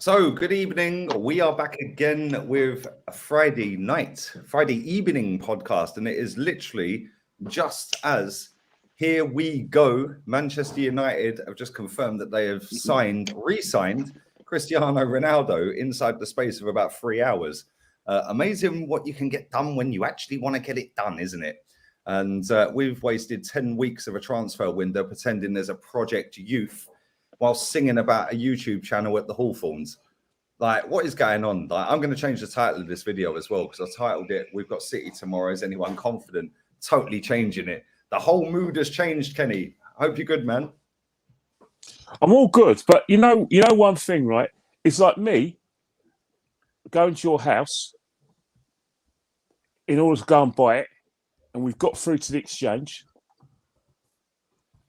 So, good evening. We are back again with a Friday evening podcast, and it is literally just as here we go. Manchester United have just confirmed that they have re-signed Cristiano Ronaldo inside the space of about 3 hours. Amazing what you can get done when you actually want to get it done, isn't it? And we've wasted 10 weeks of a transfer window pretending there's a Project Youth while singing about a YouTube channel at the Hawthorns. Like, what is going on? Like, I'm going to change the title of this video as well, because I titled it, "We've got City tomorrow. Is anyone confident?" Totally changing it. The whole mood has changed, Kenny. I hope you're good, man. I'm all good, but you know one thing, right? It's like me going to your house in order to go and buy it, and we've got through to the exchange,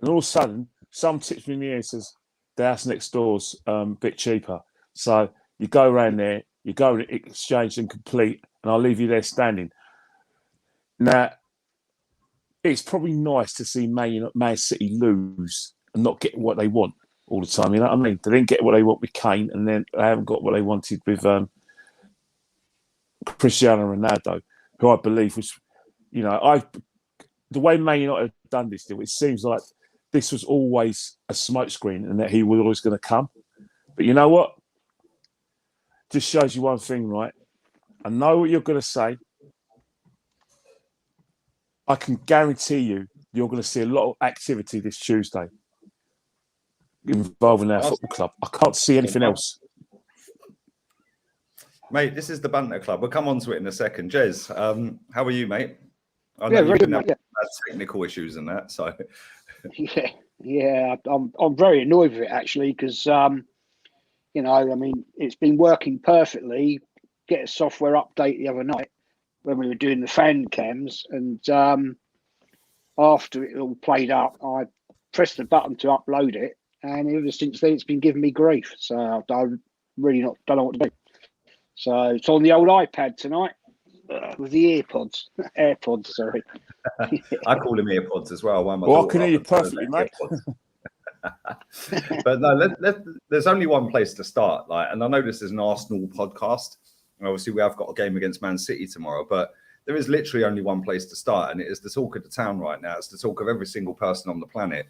and all of a sudden, someone tips me in the ear and says, "The house next door's a bit cheaper." So you go around there, you go and exchange and complete, and I'll leave you there standing. Now, it's probably nice to see Man City lose and not get what they want all the time. You know what I mean? They didn't get what they want with Kane, and then they haven't got what they wanted with Cristiano Ronaldo, who I believe was, the way Man United have done this deal, it seems like this was always a smokescreen and that he was always going to come. But you know what? Just shows you one thing, right? I know what you're going to say. I can guarantee you're going to see a lot of activity this Tuesday involving our football club. I can't see anything else. Mate, this is the Banter Club. We'll come on to it in a second. Jez, how are you, mate? I know you've had technical issues and that, so... Yeah, I'm very annoyed with it, actually, because... it's been working perfectly. Get a software update the other night when we were doing the fan cams, and after it all played up, I pressed the button to upload it, and ever since then it's been giving me grief. So I really don't know what to do. So it's on the old iPad tonight with the AirPods. Sorry, I call them AirPods as well. Well, I can hear you perfectly, mate. But no, there's only one place to start. And I know this is an Arsenal podcast. Obviously, we have got a game against Man City tomorrow, but there is literally only one place to start, and it is the talk of the town right now. It's the talk of every single person on the planet,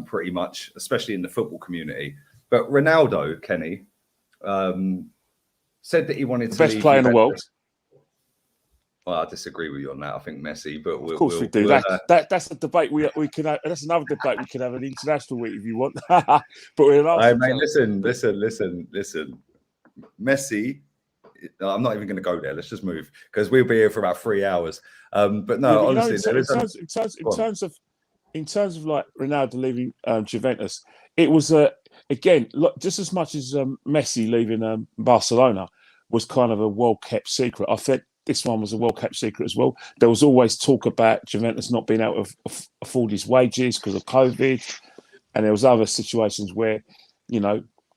pretty much, especially in the football community. But Ronaldo, Kenny, said that he wanted to best leave player in the world. Well, I disagree with you on that. I think Messi, but of course we do. That's a debate we can have. That's another debate we can have an international week if you want. But we're not. Mate, listen. Messi. I'm not even going to go there. Let's just move because we'll be here for about 3 hours. But no, honestly, in terms of like Ronaldo leaving Juventus, it was again just as much as Messi leaving Barcelona was kind of a well-kept secret. I think this one was a well-kept secret as well. There was always talk about Juventus not being able to afford his wages because of COVID, and there was other situations where,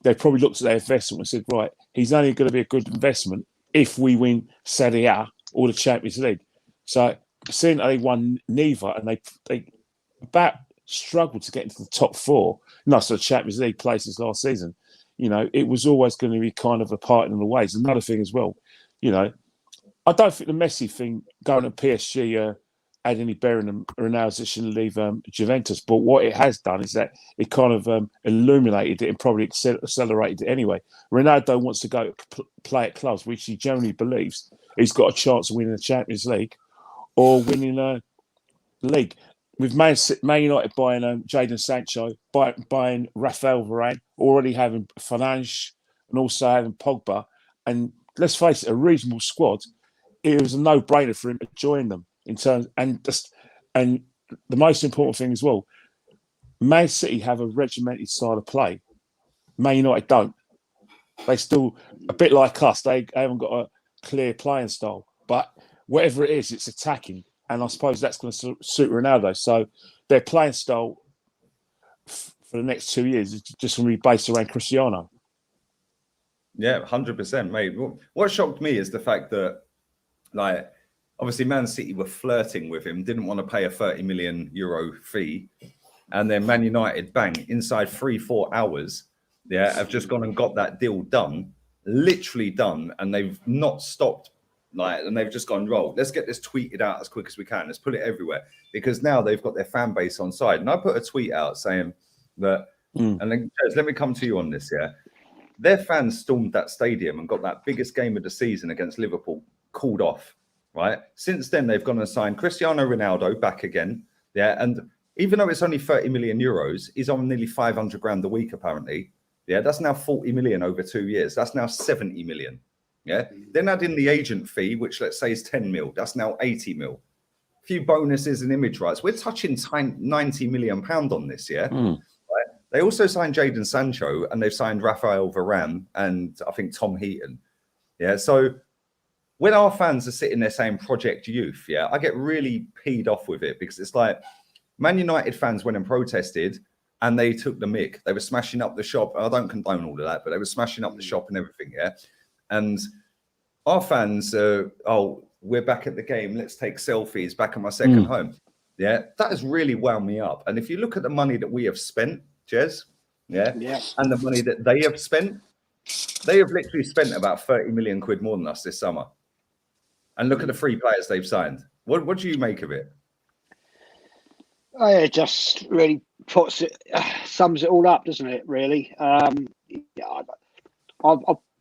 they probably looked at their investment and said, right, he's only going to be a good investment if we win Serie A or the Champions League. So seeing they won neither, and they about struggled to get into the top four, so the Champions League places last season, it was always going to be kind of a parting in the ways. Another thing as well, I don't think the Messi thing going to PSG had any bearing on Ronaldo's decision to leave Juventus. But what it has done is that it kind of illuminated it and probably accelerated it anyway. Ronaldo wants to go play at clubs which he generally believes he's got a chance of winning the Champions League or winning a league. With Man United buying Jadon Sancho, buying Rafael Varane, already having Fernandes and also having Pogba, and let's face it, a reasonable squad, it was a no-brainer for him to join them in terms, and the most important thing as well, Man City have a regimented style of play. Man United don't. They still, a bit like us, they haven't got a clear playing style. But whatever it is, it's attacking. And I suppose that's going to suit Ronaldo. So their playing style for the next 2 years is just going to be based around Cristiano. Yeah, 100%, mate. What shocked me is the fact that, obviously Man City were flirting with him, didn't want to pay a 30 million euro fee. And then Man United, bang, inside 3-4 hours, have just gone and got that deal done, literally done, and they've not stopped. And they've just gone, roll. Let's get this tweeted out as quick as we can. Let's put it everywhere, because now they've got their fan base on side. And I put a tweet out saying that, and then let me come to you on this. Yeah, their fans stormed that stadium and got that biggest game of the season against Liverpool called off. Right. Since then, they've gone and signed Cristiano Ronaldo back again. Yeah, and even though it's only 30 million euros, he's on nearly 500 grand a week apparently. Yeah, that's now 40 million over 2 years. That's now 70 million. Yeah. Then add in the agent fee, which let's say is 10 mil. That's now 80 mil. A few bonuses and image rights. We're touching 90 million pound on this. Yeah. Right? They also signed Jadon Sancho, and they've signed Raphael Varane and I think Tom Heaton. Yeah. So when our fans are sitting there saying Project Youth, yeah, I get really peed off with it, because it's like Man United fans went and protested and they took the mick. They were smashing up the shop. I don't condone all of that, but they were smashing up the shop and everything. Yeah. And our fans, we're back at the game. Let's take selfies back at my second home. Yeah, that has really wound me up. And if you look at the money that we have spent, Jez, and the money that they have spent, they have literally spent about 30 million quid more than us this summer. And look at the 3 players they've signed. What do you make of it? It just really sums it all up, doesn't it? Really. I've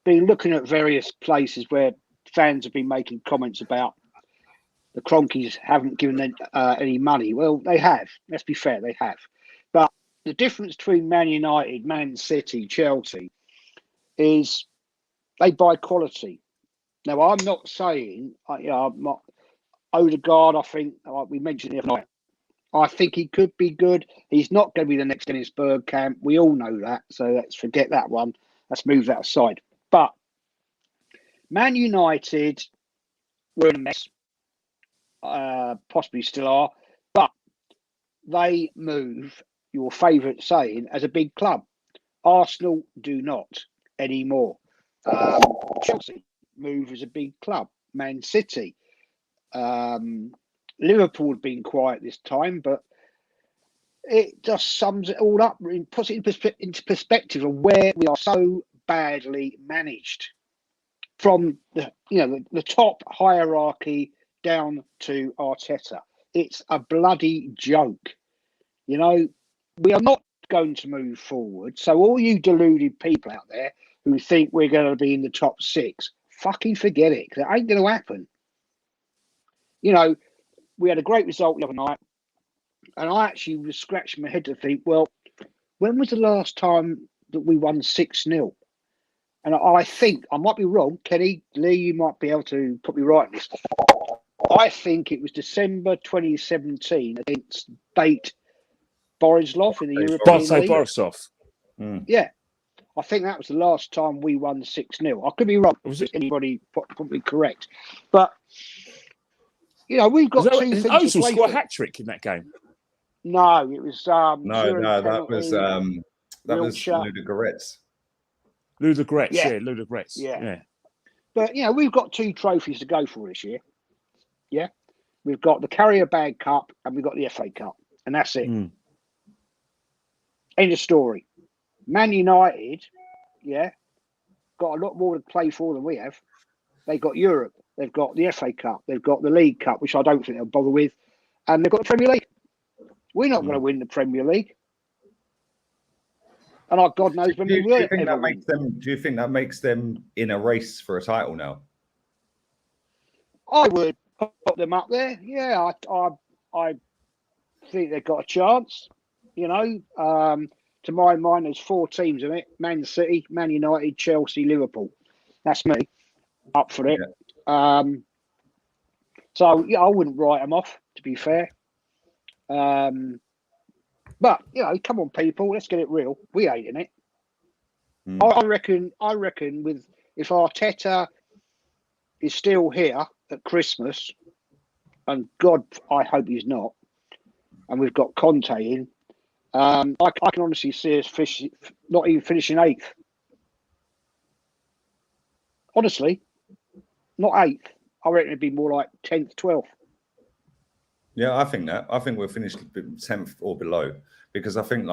been looking at various places where fans have been making comments about the Cronkies haven't given them any money. Well, they have. Let's be fair, they have. But the difference between Man United, Man City, Chelsea is they buy quality. Now, I'm not saying, I'm not Odegaard. I think we mentioned it the other night. I think he could be good. He's not going to be the next Dennis Bergkamp. We all know that. So let's forget that one. Let's move that aside. But Man United were in a mess, possibly still are, but they move, your favourite saying, as a big club. Arsenal do not anymore. Chelsea move as a big club. Man City. Liverpool have been quiet this time, but it just sums it all up and puts it into perspective of where we are so badly managed, from the top hierarchy down to Arteta. It's a bloody joke. We are not going to move forward. So all you deluded people out there who think we're going to be in the top 6, fucking forget it, because it ain't going to happen. We had a great result the other night, and I actually was scratching my head to think, well, when was the last time that we won 6-0? And I think, I might be wrong, Kenny, Lee, you might be able to put me right on this. I think it was December 2017 against Bate Borislav in the European League. Borisov. Yeah. I think that was the last time we won 6-0. I could be wrong. Was it anybody probably correct? But, we've got two things. Ozil scored a hat-trick in that game. No, it was... that was Ludogorets. Ludogorets, yeah. Ludogorets. Yeah. But, we've got 2 trophies to go for this year. Yeah. We've got the Carrier Bag Cup and we've got the FA Cup. And that's it. End of story. Man United, got a lot more to play for than we have. They got Europe. They've got the FA Cup. They've got the League Cup, which I don't think they'll bother with. And they've got the Premier League. We're not going to win the Premier League. And God knows when we will. Do you think that makes them in a race for a title now? I would put them up there. Yeah, I think they've got a chance. To my mind, there's 4 teams in it: Man City, Man United, Chelsea, Liverpool. That's me up for it. Yeah. So I wouldn't write them off, to be fair. But come on, people, let's get it real. We ain't in it. I reckon. If Arteta is still here at Christmas, and God, I hope he's not, and we've got Conte in, I can honestly see us not even finishing 8th. Honestly, not 8th. I reckon it'd be more like 10th, 12th. Yeah, I think we'll finish 10th or below, because I think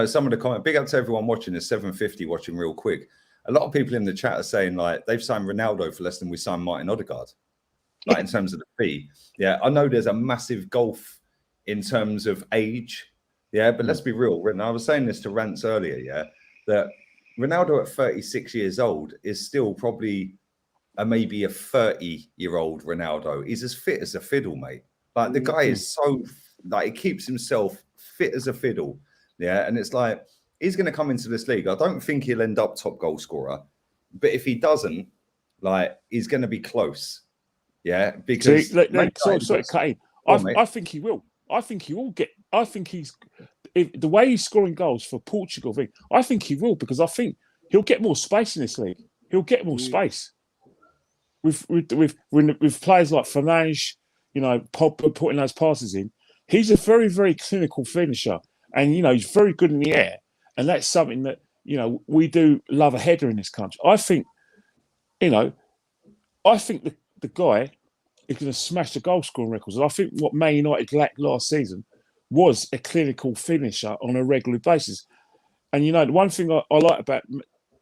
some of the comment. Big up to everyone watching. There's 750 watching real quick. A lot of people in the chat are saying like they've signed Ronaldo for less than we signed Martin Odegaard, like in terms of the fee. Yeah, I know there's a massive gulf in terms of age. Yeah, but let's be real. And I was saying this to Rance earlier. Yeah, that Ronaldo at 36 years old is still probably maybe a 30-year-old Ronaldo. He's as fit as a fiddle, mate. Like the guy is so like he keeps himself fit as a fiddle. Yeah, and it's like he's going to come into this league. I don't think he'll end up top goal scorer, but if he doesn't, like he's going to be close. Yeah, because sorry, cutting. I think he will. I think he will get. I think the way he's scoring goals for Portugal. I think he will because I think he'll get more space in this league. He'll get more space with players like Fernandes. Pogba putting those passes in. He's a very, very clinical finisher, and he's very good in the air. And that's something that, we do love a header in this country. I think, the guy is going to smash the goal scoring records. And I think what Man United lacked last season was a clinical finisher on a regular basis. And, the one thing I like about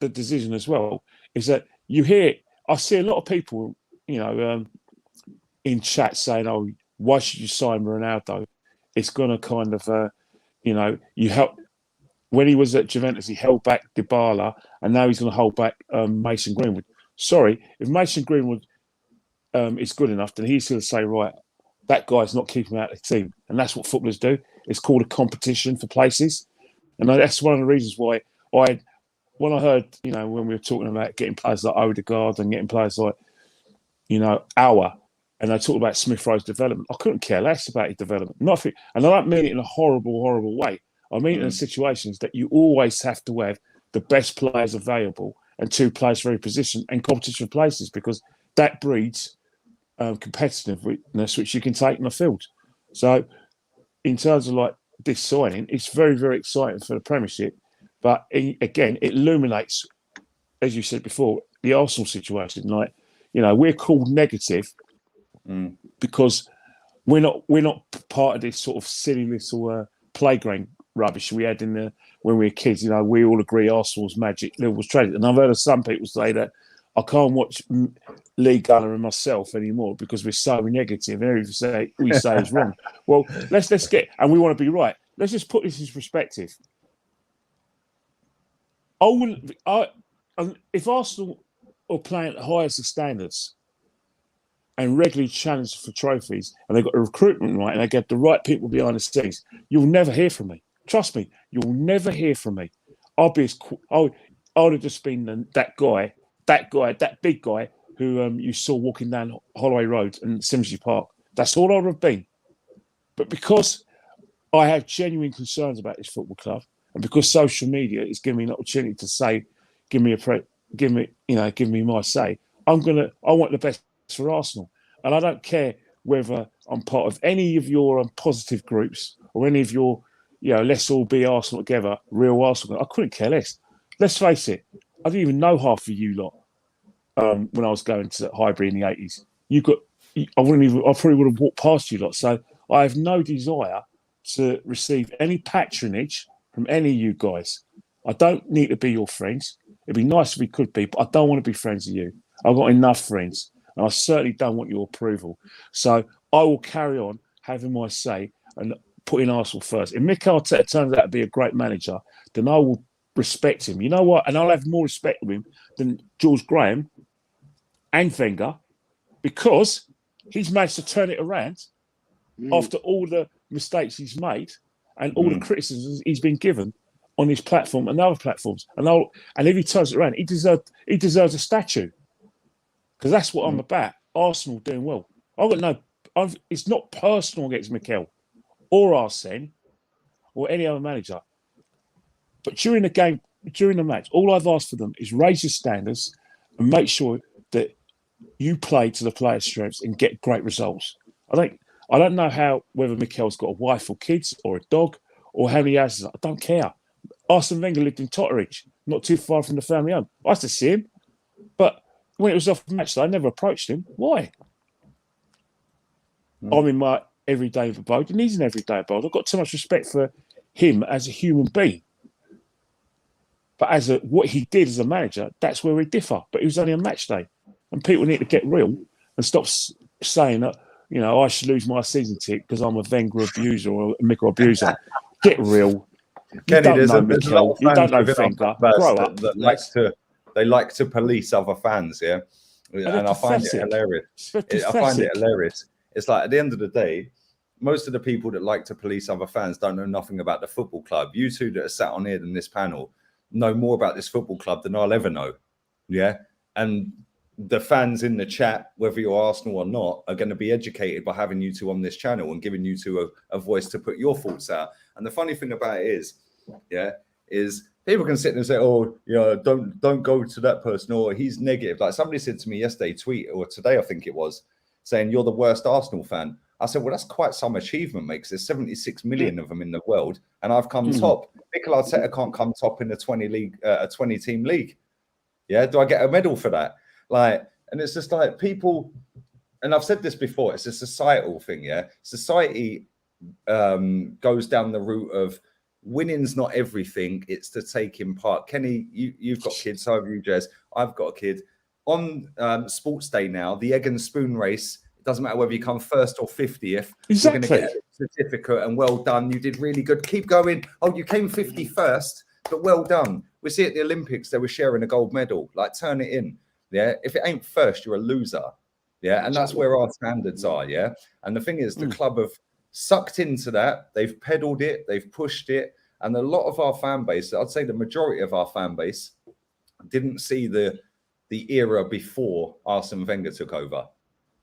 the decision as well is that I see a lot of people, in chat saying, oh, why should you sign Ronaldo? It's going to kind of, you help. When he was at Juventus, he held back Dybala, and now he's going to hold back Mason Greenwood. Sorry, if Mason Greenwood is good enough, then he's going to say, right, that guy's not keeping out of the team. And that's what footballers do. It's called a competition for places. And that's one of the reasons why when I heard, when we were talking about getting players like Odegaard and getting players like, Auer, and I talked about Smith Rowe's development, I couldn't care less about his development. And I don't mean it in a horrible, horrible way. I mean, in situations that you always have to have the best players available and two players for every position and competition for places because that breeds competitiveness which you can take in the field. So, in terms of like this signing, it's very, very exciting for the Premiership. But again, it illuminates, as you said before, the Arsenal situation. Like, we're called negative because we're not part of this sort of silly little playground rubbish we had when we were kids. We all agree Arsenal's magic, Liverpool's tragic. And I've heard of some people say that I can't watch League Gunner and myself anymore because we're so negative and everything we say is wrong. Well, let's get, and we want to be right. Let's just put this in perspective. If Arsenal are playing at the highest of standards and regularly challenge for trophies, and they've got the recruitment right, and they get the right people behind the scenes, you'll never hear from me. Trust me, you'll never hear from me. I would have just been that big guy who you saw walking down Holloway Road and Simsbury Park. That's all I would have been. But because I have genuine concerns about this football club, and because social media is giving me an opportunity to say, give me my say, I want the best for Arsenal. And I don't care whether I'm part of any of your positive groups or any of your, let's all be Arsenal together, real Arsenal. I couldn't care less. Let's face it, I didn't even know half of you lot when I was going to Highbury in the 80s. I probably would have walked past you lot. So I have no desire to receive any patronage from any of you guys. I don't need to be your friends. It'd be nice if we could be, but I don't want to be friends with you. I've got enough friends, and I certainly don't want your approval. So I will carry on having my say and putting Arsenal first. If Mikel Arteta turns out to be a great manager, then I will respect him. You know what? And I'll have more respect of him than George Graham and Wenger because he's managed to turn it around after all the mistakes he's made and all the criticisms he's been given on his platform and other platforms. And if he turns it around, he deserves a statue because that's what I'm about. Arsenal doing well. It's not personal against Mikel or Arsene or any other manager. But during the game, during the match, all I've asked for them is raise your standards and make sure that you play to the players' strengths and get great results. I don't know whether Mikel's got a wife or kids or a dog or how many houses. I don't care. Arsene Wenger lived in Totteridge, not too far from the family home. I used to see him, but when it was off the match, I never approached him. Why? I'm in my everyday abode, and he's an everyday abode. I've got too much respect for him as a human being. But what he did as a manager, that's where we differ. But it was only a match day, and people need to get real and stop saying that I should lose my season ticket because I'm a Wenger abuser or a Mikel abuser. Get real. Kenny, there's a lot Mikel. of You don't fans know within Wenger. our fan Grow base up. they like to police other fans, yeah. And I find it hilarious. I find it hilarious. It's like at the end of the day, most of the people that like to police other fans don't know nothing about the football club. You two that are sat on here in this panel know more about this football club than I'll ever know. Yeah. And the fans in the chat, whether you're Arsenal or not, are going to be educated by having you two on this channel and giving you two a voice to put your thoughts out. And the funny thing about it is people can sit there and say, oh, don't go to that person, or he's negative. Like somebody said to me yesterday, or today, I think it was, saying you're the worst Arsenal fan. I said, well, that's quite some achievement, mate, because there's 76 million of them in the world, and I've come top. Mikel Arteta can't come top in a 20-team league. Yeah, do I get a medal for that? Like, and it's just like people, and I've said this before, it's a societal thing, yeah? Society goes down the route of winning's not everything, it's the taking part. Kenny, you've got kids, so have you, Jez. I've got a kid. On sports day now, the egg and spoon race, it doesn't matter whether you come first or 50th. Exactly. You're going to get a certificate and well done. You did really good. Keep going. Oh, you came 51st, but well done. We see at the Olympics, they were sharing a gold medal. Like, turn it in. Yeah. If it ain't first, you're a loser. Yeah. And that's where our standards are. Yeah. And the thing is, the club have sucked into that. They've peddled it. They've pushed it. And a lot of our fan base, I'd say the majority of our fan base, didn't see the era before Arsene Wenger took over.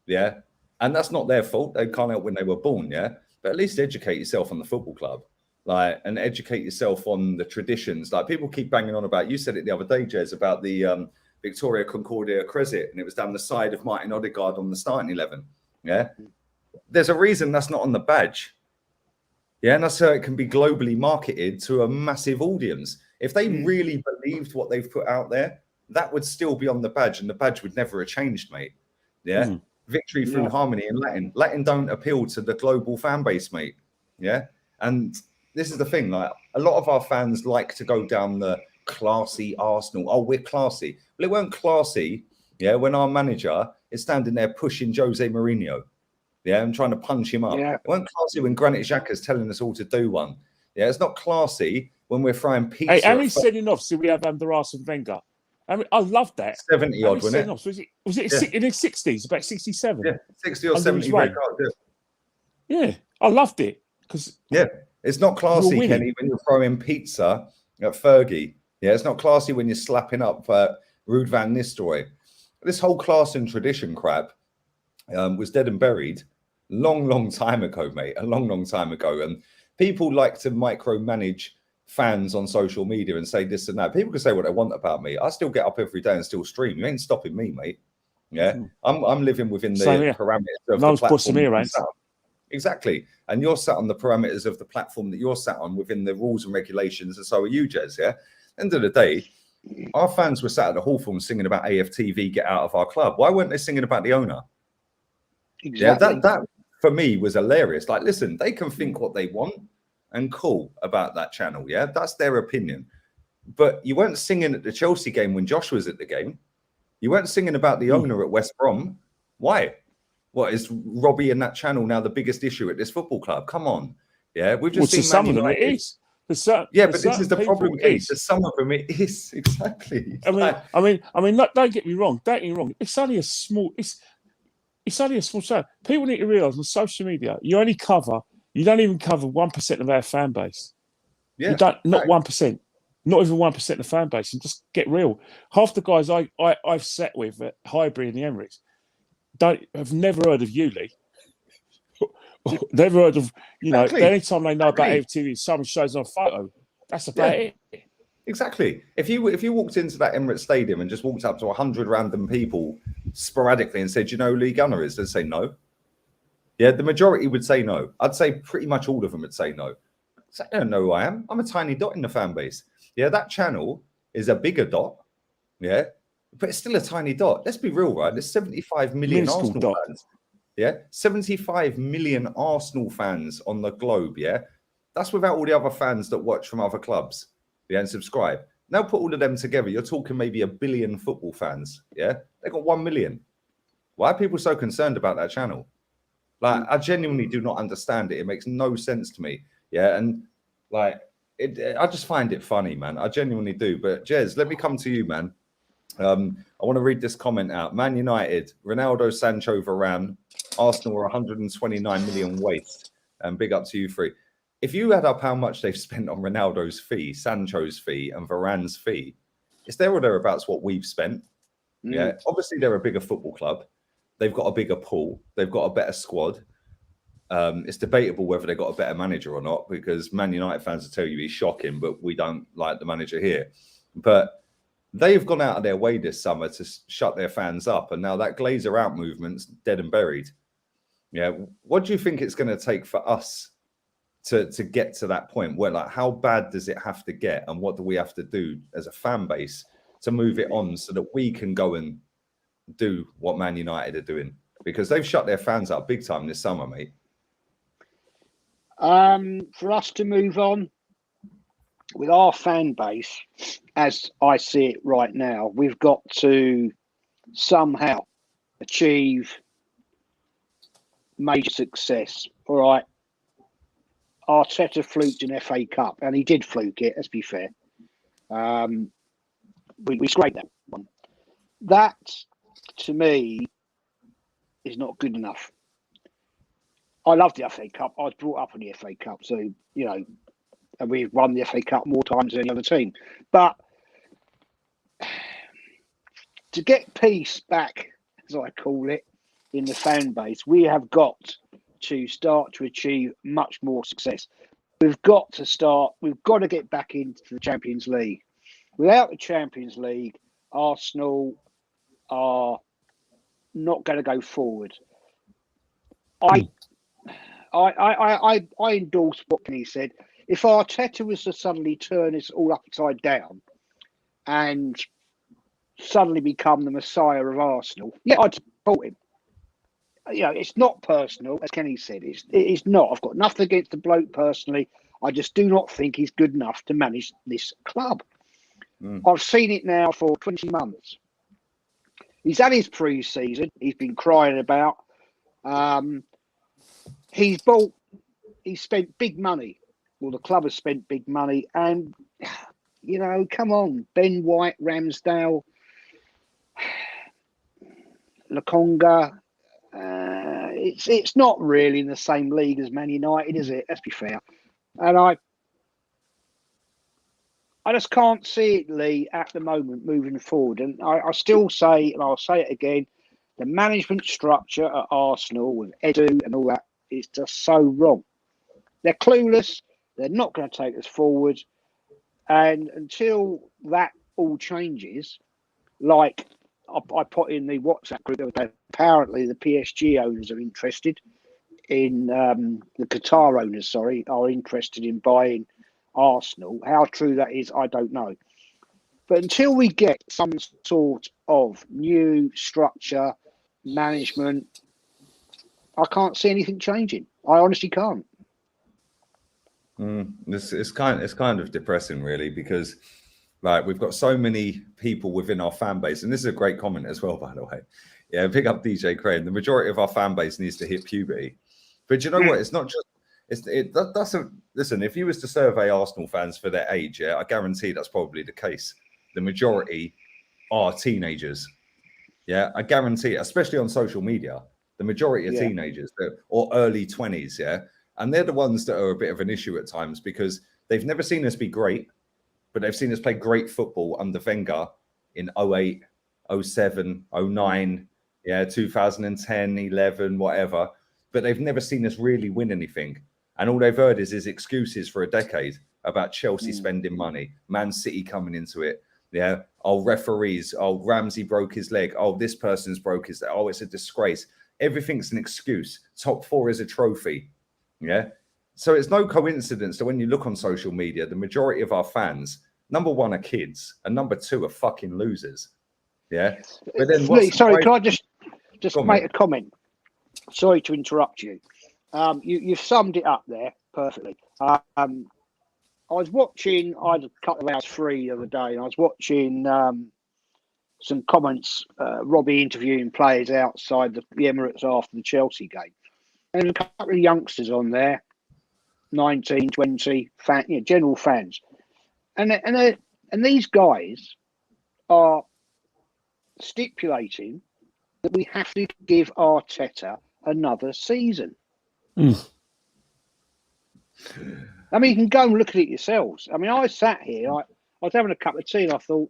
Yeah. And that's not their fault. They can't help when they were born. Yeah. But at least educate yourself on the football club. Like, and educate yourself on the traditions. Like, people keep banging on about, you said it the other day, Jez, about the Victoria Concordia Crescent, and it was down the side of Martin Odegaard on the starting 11. Yeah. There's a reason that's not on the badge. Yeah. And that's how it can be globally marketed to a massive audience. If they really believed what they've put out there, that would still be on the badge, and the badge would never have changed, mate. Yeah. Victory through harmony in Latin. Latin don't appeal to the global fan base, mate. Yeah. And this is the thing, like, a lot of our fans like to go down the classy Arsenal. Oh, we're classy. Well, it weren't classy, yeah, when our manager is standing there pushing Jose Mourinho, yeah, and trying to punch him up. Yeah. It weren't classy when Granit Xhaka is telling us all to do one. Yeah, it's not classy when we're frying pizza. Hey, how many sending offs did we have under Arsene Wenger? I mean, I love that. 70 odd, wasn't it? Was it in his 60s, about 67? Yeah, 60 or 70 red cards. Yeah, I loved it. Yeah, it's not classy, Kenny, when you're throwing pizza at Fergie. Yeah, it's not classy when you're slapping up Ruud van Nistelrooy. This whole class and tradition crap was dead and buried long time ago, mate. A long time ago. And people like to micromanage fans on social media and say this and that. People can say what they want about me. I still get up every day and still stream. You ain't stopping me, mate. Yeah, I'm living within the parameters of the platform. Exactly. And you're sat on the parameters of the platform that you're sat on within the rules and regulations, and so are you, Jez. Yeah. End of the day, our fans were sat at the Hawthorn singing about AFTV, get out of our club. Why weren't they singing about the owner? Exactly. Yeah, that for me was hilarious. Like, listen, they can think what they want and cool about that channel. Yeah, that's their opinion. But you weren't singing at the Chelsea game when Josh was at the game. You weren't singing about the owner at West Brom. Why? What, is Robbie and that channel now the biggest issue at this football club? Come on. Yeah, we've just seen some of them it is. But this is the problem. Some of them it is. Exactly. I mean, don't get me wrong. It's only a small. It's only a small show. People need to realise on social media, you don't even cover 1% of our fan base. Yeah, not 1%, not even 1% of the fan base. And just get real. Half the guys I've sat with at Highbury and the Emirates have never heard of Yuli. Never heard of, the only time they know about AFTV is someone shows on a photo. That's about it. Exactly. If you walked into that Emirates Stadium and just walked up to 100 random people sporadically and said, who Lee Gunner is, they'd say no. Yeah, the majority would say no. I'd say pretty much all of them would say no. So I don't know who I am. I'm a tiny dot in the fan base. Yeah, that channel is a bigger dot. Yeah, but it's still a tiny dot. Let's be real, right? There's 75 million Arsenal fans. Yeah, 75 million Arsenal fans on the globe. Yeah, that's without all the other fans that watch from other clubs. Yeah, and subscribe. Now put all of them together, you're talking maybe 1 billion football fans. Yeah, they got 1 million. Why are people so concerned about that channel? Like, I genuinely do not understand it. It makes no sense to me. Yeah, and like, I just find it funny, man. I genuinely do. But Jez, let me come to you, man. I want to read this comment out. Man United, Ronaldo, Sancho, Varane, Arsenal are 129 million waste. And big up to you three. If you add up how much they've spent on Ronaldo's fee, Sancho's fee, and Varane's fee, it's there or thereabouts what we've spent. Yeah, obviously they're a bigger football club. They've got a bigger pool. They've got a better squad. It's debatable whether they got a better manager or not, because Man United fans will tell you he's shocking, but we don't like the manager here. But they've gone out of their way this summer to shut their fans up, and now that Glazer out movement's dead and buried. Yeah, what do you think it's going to take for us to get to that point? Where, like, how bad does it have to get, and what do we have to do as a fan base to move it on so that we can go and do what Man United are doing? Because they've shut their fans up big time this summer, mate. For us to move on with our fan base, as I see it right now, we've got to somehow achieve major success. All right. Arteta fluked an FA Cup, and he did fluke it, let's be fair. We scraped that one. That, to me, is not good enough. I love the FA Cup. I was brought up in the FA Cup, so, you know, and we've won the FA Cup more times than any other team. But to get peace back, as I call it, in the fan base, we have got to start to achieve much more success. We've got to get back into the Champions League. Without the Champions League, Arsenal are not going to go forward. I endorse what Kenny said. If Arteta was to suddenly turn this all upside down and suddenly become the messiah of Arsenal, yeah, I'd support him. You know, it's not personal, as Kenny said. It is not. I've got nothing against the bloke personally. I just do not think he's good enough to manage this club. I've seen it now for 20 months. He's had his pre-season. He's been crying about. He's spent big money. Well, the club has spent big money. And, you know, come on. Ben White, Ramsdale, Lokonga. It's not really in the same league as Man United, is it? Let's be fair. And I just can't see it, Lee, at the moment moving forward. And I still say, and I'll say it again, the management structure at Arsenal with Edu and all that is just so wrong. They're clueless. They're not going to take us forward. And until that all changes, like I put in the WhatsApp group, apparently the PSG owners are interested in, the Qatar owners, are interested in buying Arsenal. How true that is, I don't know. But until we get some sort of new structure, management, I can't see anything changing. I honestly can't. It's kind of depressing, really, because like we've got so many people within our fan base, and this is a great comment as well, by the way. Yeah, pick up DJ Crane. The majority of our fan base needs to hit puberty, but you know what? It's not just. Listen, if you was to survey Arsenal fans for their age, yeah, I guarantee that's probably the case. The majority are teenagers. Yeah, I guarantee it, especially on social media. The majority are teenagers or early 20s, yeah. And they're the ones that are a bit of an issue at times because they've never seen us be great, but they've seen us play great football under Wenger in 08, 07, 09, 2010, 11, whatever. But they've never seen us really win anything. And all they've heard is excuses for a decade about Chelsea spending money, Man City coming into it. Yeah. Oh, referees. Oh, Ramsey broke his leg. Oh, this person's broke his leg. Oh, it's a disgrace. Everything's an excuse. Top 4 is a trophy. Yeah. So it's no coincidence that when you look on social media, the majority of our fans, number 1 are kids and number 2 are fucking losers. Yeah. But then sorry, can I just make a comment? Sorry to interrupt you. You've summed it up there perfectly. I was watching. I had a couple of hours free the other day, and I was watching some comments. Robbie interviewing players outside the Emirates after the Chelsea game, and a couple of youngsters on there, 19, 20, general fans, and these guys are stipulating that we have to give Arteta another season. I mean, you can go and look at it yourselves. I mean, I sat here, I was having a cup of tea, and I thought,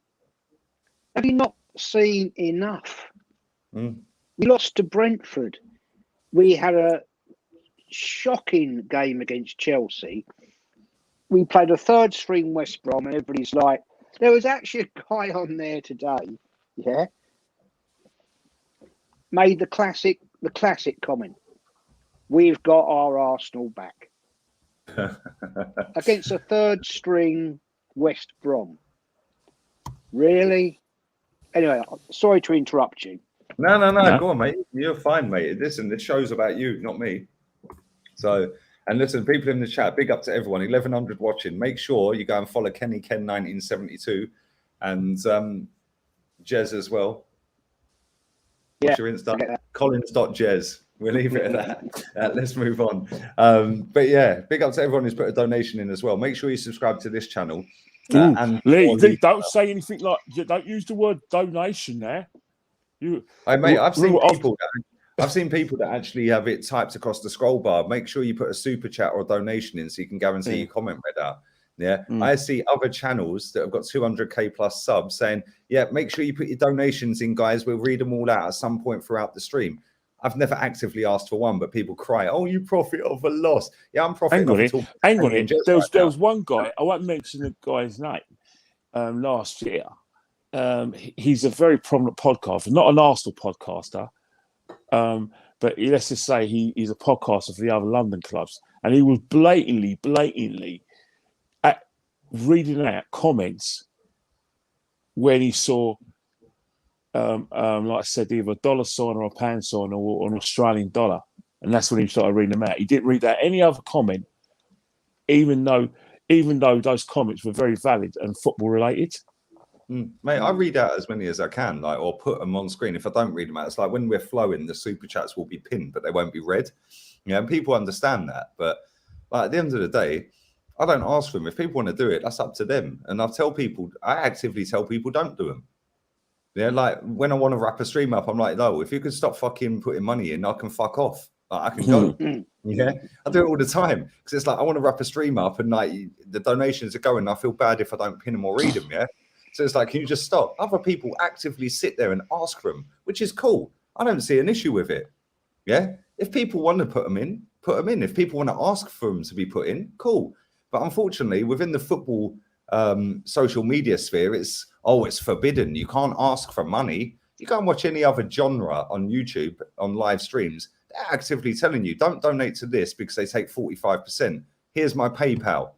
have you not seen enough? We lost to Brentford. We had a shocking game against Chelsea. We played a third string West Brom, and everybody's like, there was actually a guy on there today, made the classic comment. We've got our Arsenal back. Against a third string West Brom. Really? Anyway, sorry to interrupt you. No. Go on, mate. You're fine, mate. Listen, this show's about you, not me. So, and listen, people in the chat, big up to everyone. 1,100 watching. Make sure you go and follow Kenny Ken 1972 and Jez as well. What's your Insta? Collins.jez. We'll leave it at that. Let's move on. But yeah, big up to everyone who's put a donation in as well. Make sure you subscribe to this channel. And Lee, don't say anything like, don't use the word donation there. I've seen people that actually have it typed across the scroll bar. Make sure you put a super chat or a donation in so you can guarantee your comment read out. Yeah, I see other channels that have got 200k plus subs saying, yeah, make sure you put your donations in, guys. We'll read them all out at some point throughout the stream. I've never actively asked for one, but people cry, oh, you profit off a loss. Yeah, I'm profiting. Hang on it. There was one guy, I won't mention the guy's name, last year. He's a very prominent podcaster, not an Arsenal podcaster, but let's just say he's a podcaster for the other London clubs. And he was blatantly reading out comments when he saw like I said, either a dollar sign or a pound sign or an Australian dollar. And that's when he started reading them out. He didn't read out any other comment, even though those comments were very valid and football related. Mate, I read out as many as I can, or put them on screen. If I don't read them out, it's like when we're flowing, the super chats will be pinned, but they won't be read. And people understand that. But at the end of the day, I don't ask for them. If people want to do it, that's up to them. And I actively tell people don't do them. Yeah, like when I want to wrap a stream up, I'm like, no, if you could stop fucking putting money in, I can fuck off. Like, I can go. Yeah, I do it all the time because it's like I want to wrap a stream up and like the donations are going. I feel bad if I don't pin them or read them. Yeah, so it's like, can you just stop? Other people actively sit there and ask for them, which is cool. I don't see an issue with it. Yeah, if people want to put them in, put them in. If people want to ask for them to be put in, cool. But unfortunately, within the football social media sphere, it's forbidden. You can't ask for money. You can't watch any other genre on YouTube on live streams. They're actively telling you, don't donate to this because they take 45%. Here's my PayPal.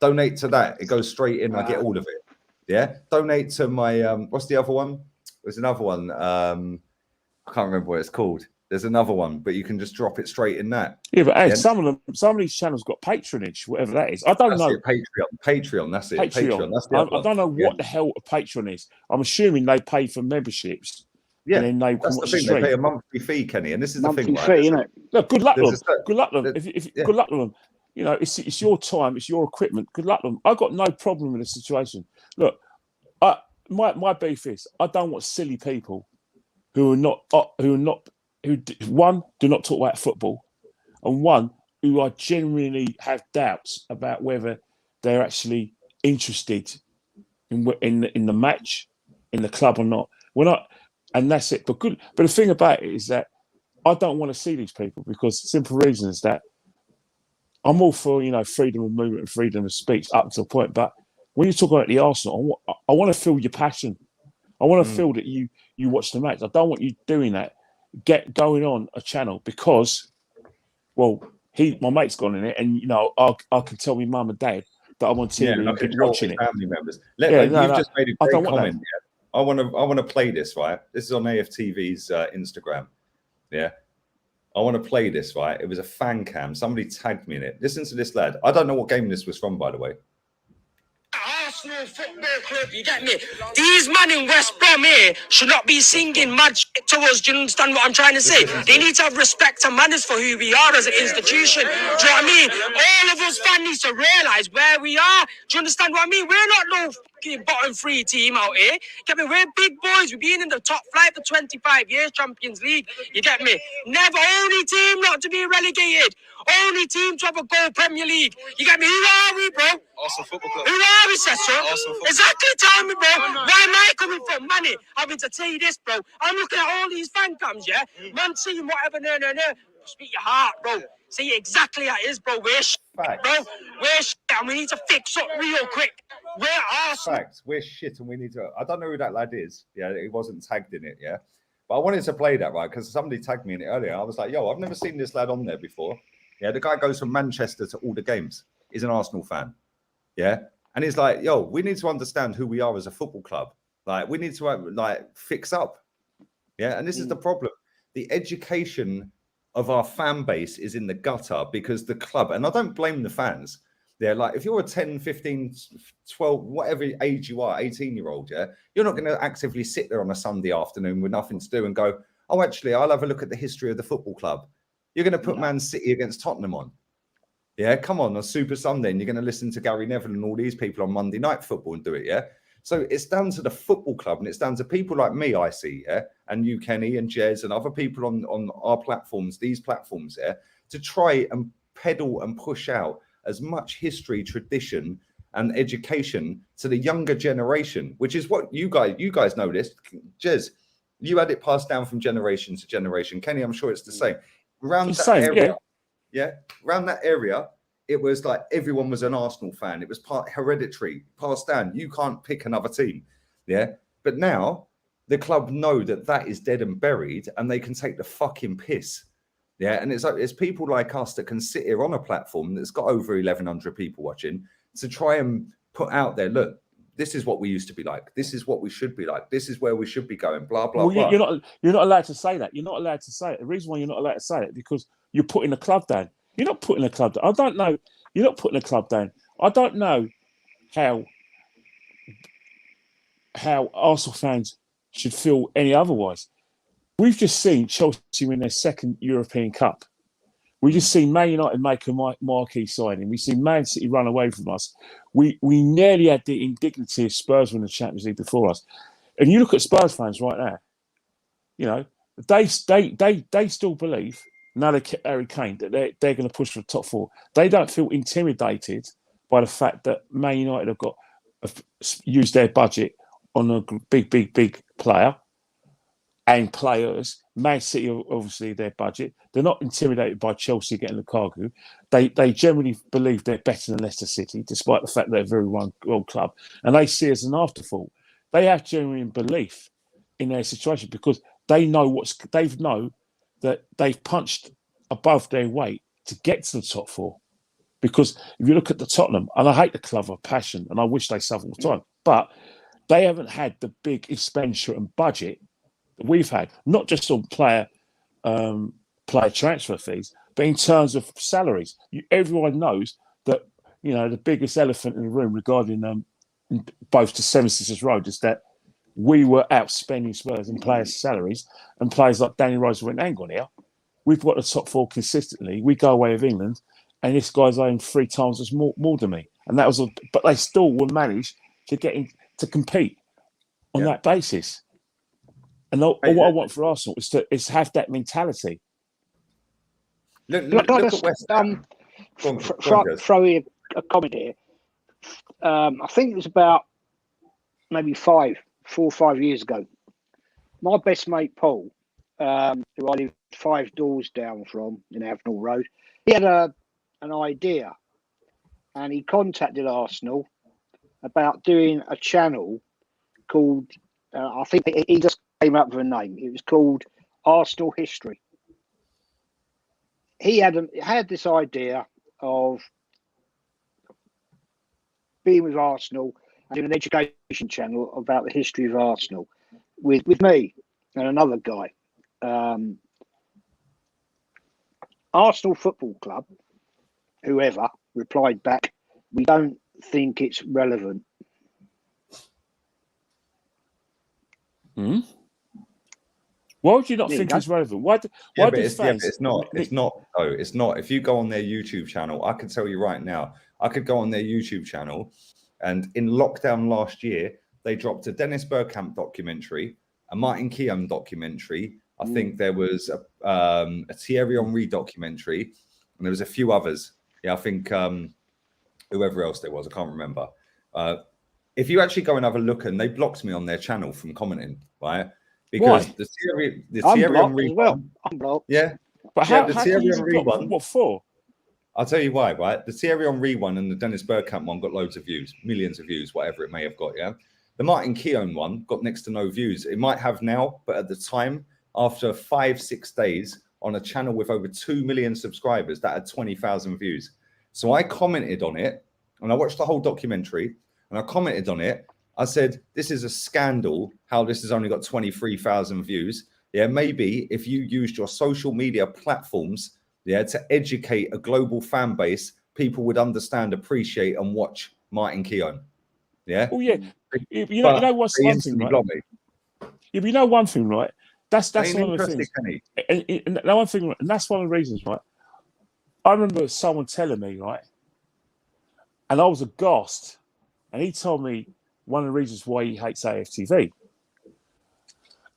Donate to that. It goes straight in. I get all of it. Yeah. Donate to my what's the other one? There's another one. I can't remember what it's called. There's another one, but you can just drop it straight in that. Yeah, but hey, some of these channels got patronage, whatever that is. I don't know. Patreon. That's it. Patreon. That's the I don't know what the hell a Patreon is. I'm assuming they pay for memberships. Yeah, and then that's the thing. They pay a monthly fee, Kenny, and this is monthly the thing. Fee, isn't it? Look, good luck to them. Good luck to them. Good luck to them. You know, it's your time, it's your equipment. Good luck to them. I've got no problem with the situation. Look, my beef is I don't want silly people who one, do not talk about football, and one who I genuinely have doubts about whether they're actually interested in the match, in the club or not. And that's it. But the thing about it is that I don't want to see these people because the simple reason is that I'm all for, freedom of movement and freedom of speech up to a point. But when you talk about the Arsenal, I want to feel your passion. I want to feel that you watch the match. I don't want you doing that. Get going on a channel because, well, my mate's gone in it, and I can tell my mum and dad that I'm on TV and watching it. Family members. You've just made a great comment. Yeah. I want to play this, right? This is on AFTV's Instagram. Yeah, I want to play this, right? It was a fan cam. Somebody tagged me in it. Listen to this lad. I don't know what game this was from, by the way. Arsenal Football Club, you get me? These men in West Brom here should not be singing mad shit to us. Do you understand what I'm trying to say? They need to have respect and manners for who we are as an institution. Do you know what I mean? All of us fans need to realise where we are. Do you understand what I mean? We're not no fucking bottom three team out here. Get me? We're big boys. We've been in the top flight for 25 years, Champions League. You get me? Never only team not to be relegated. Only team to have a goal Premier League. You get me? Who are we, bro? Arsenal Football Club. Who are we, Cesar? Arsenal Football. Exactly, tell me, bro. Why am I coming from money? Having to tell you this, bro. I'm looking at all these fan cams, yeah? Man seeing whatever, no. Speak your heart, bro. See exactly how it is, bro. We're shit, bro. We're shit, and we need to fix up real quick. We're Arsenal. Facts. We're shit, and we need to. I don't know who that lad is. Yeah, he wasn't tagged in it. Yeah, but I wanted to play that, right, because somebody tagged me in it earlier. I was like, yo, I've never seen this lad on there before. Yeah, the guy goes from Manchester to all the games. He's an Arsenal fan. Yeah, and he's like, yo, we need to understand who we are as a football club. Like, we need to fix up. Yeah, and this is the problem. The education of our fan base is in the gutter because the club, and I don't blame the fans. They're like, if you're a 10, 15, 12, whatever age you are, 18-year-old, yeah, you're not going to actively sit there on a Sunday afternoon with nothing to do and go, oh, actually, I'll have a look at the history of the football club. You're going to put Man City against Tottenham on. Yeah, come on Super Sunday, and you're going to listen to Gary Neville and all these people on Monday Night Football and do it, yeah? So it's down to the football club, and it's down to people like me, I see, yeah, and you, Kenny, and Jez, and other people on our platforms, these platforms, yeah, to try and peddle and push out as much history, tradition, and education to the younger generation, which is what you guys know this. Jez, you had it passed down from generation to generation. Kenny, I'm sure it's the same. Around that area, yeah, around that area, it was like everyone was an Arsenal fan. It was part hereditary, passed down. You can't pick another team, yeah. But now the club know that is dead and buried, and they can take the fucking piss, yeah. And it's people like us that can sit here on a platform that's got over 1,100 people watching to try and put out there, look, this is what we used to be like. This is what we should be like. This is where we should be going. Blah blah blah. You're not allowed to say that. You're not allowed to say it. The reason why you're not allowed to say it because you're putting the club down. You're not putting the club down. I don't know. You're not putting the club down. I don't know how Arsenal fans should feel any otherwise. We've just seen Chelsea win their second European Cup. We've just seen Man United make a marquee signing. We've seen Man City run away from us. We nearly had the indignity of Spurs winning the Champions League before us. And you look at Spurs fans right now, you know, they still believe, now they kept Harry Kane, that they're going to push for the top four. They don't feel intimidated by the fact that Man United have used their budget on a big player and players. Man City, obviously, their budget. They're not intimidated by Chelsea getting Lukaku. They generally believe they're better than Leicester City, despite the fact they're a very one club. And they see it as an afterthought. They have genuine belief in their situation because they know that they've punched above their weight to get to the top four. Because if you look at the Tottenham, and I hate the club of passion, and I wish they suffer all the time, but they haven't had the big expenditure and budget that we've had, not just on player transfer fees, but in terms of salaries. Everyone knows that, you know, the biggest elephant in the room regarding both to Seven Sisters Road is that we were outspending Spurs in players' salaries, and players like Danny Rose went, hang on here, we've got the top four consistently. We go away with England, and this guy's owned 3 times as more than me. And that was, but they still will manage to get in to compete on that basis. And what I want for Arsenal is to have that mentality. Look at West Ham. Throw in a comment here. I think it was about maybe 4 or 5 years ago. My best mate Paul, who I lived 5 doors down from in Avenel Road, he had an idea, and he contacted Arsenal about doing a channel called, I think he just came up with a name. It was called Arsenal History. He had this idea of being with Arsenal and doing an education channel about the history of Arsenal with me and another guy. Arsenal Football Club, whoever, replied back, we don't think it's relevant. Hmm? Why would you not There you think go. it's relevant? Why do but fans? it's not. It's not. Though it's not. If you go on their YouTube channel, I can tell you right now. I could go on their YouTube channel, and in lockdown last year, they dropped a Dennis Bergkamp documentary, a Martin Keown documentary. I think there was a Thierry Henry documentary, and there was a few others. Yeah, I think whoever else there was, I can't remember. If you actually go and have a look, and they blocked me on their channel from commenting, right? Because Why? the I'm Thierry blocked Henry as well. one, I'm blocked. yeah. But Yeah, how, the how can Thierry you Henry block? one. What for? I'll tell you why, right? The Thierry Henry one and the Dennis Bergkamp one got loads of views, millions of views, whatever it may have got, yeah? The Martin Keown one got next to no views. It might have now, but at the time, after 5-6 days on a channel with over 2 million subscribers, that had 20,000 views. So I commented on it, and I watched the whole documentary, and I commented on it. I said, this is a scandal, how this has only got 23,000 views. Yeah, maybe if you used your social media platforms, yeah, to educate a global fan base, people would understand, appreciate, and watch Martin Keown. Yeah. Oh yeah, you But know what's they one thing, instantly right? blocked me. Yeah, but you know one thing, right? That's Ain't one of the interested, things. Kenny. And that one thing, and that's one of the reasons, right? I remember someone telling me, right, and I was aghast, and he told me one of the reasons why he hates AFTV.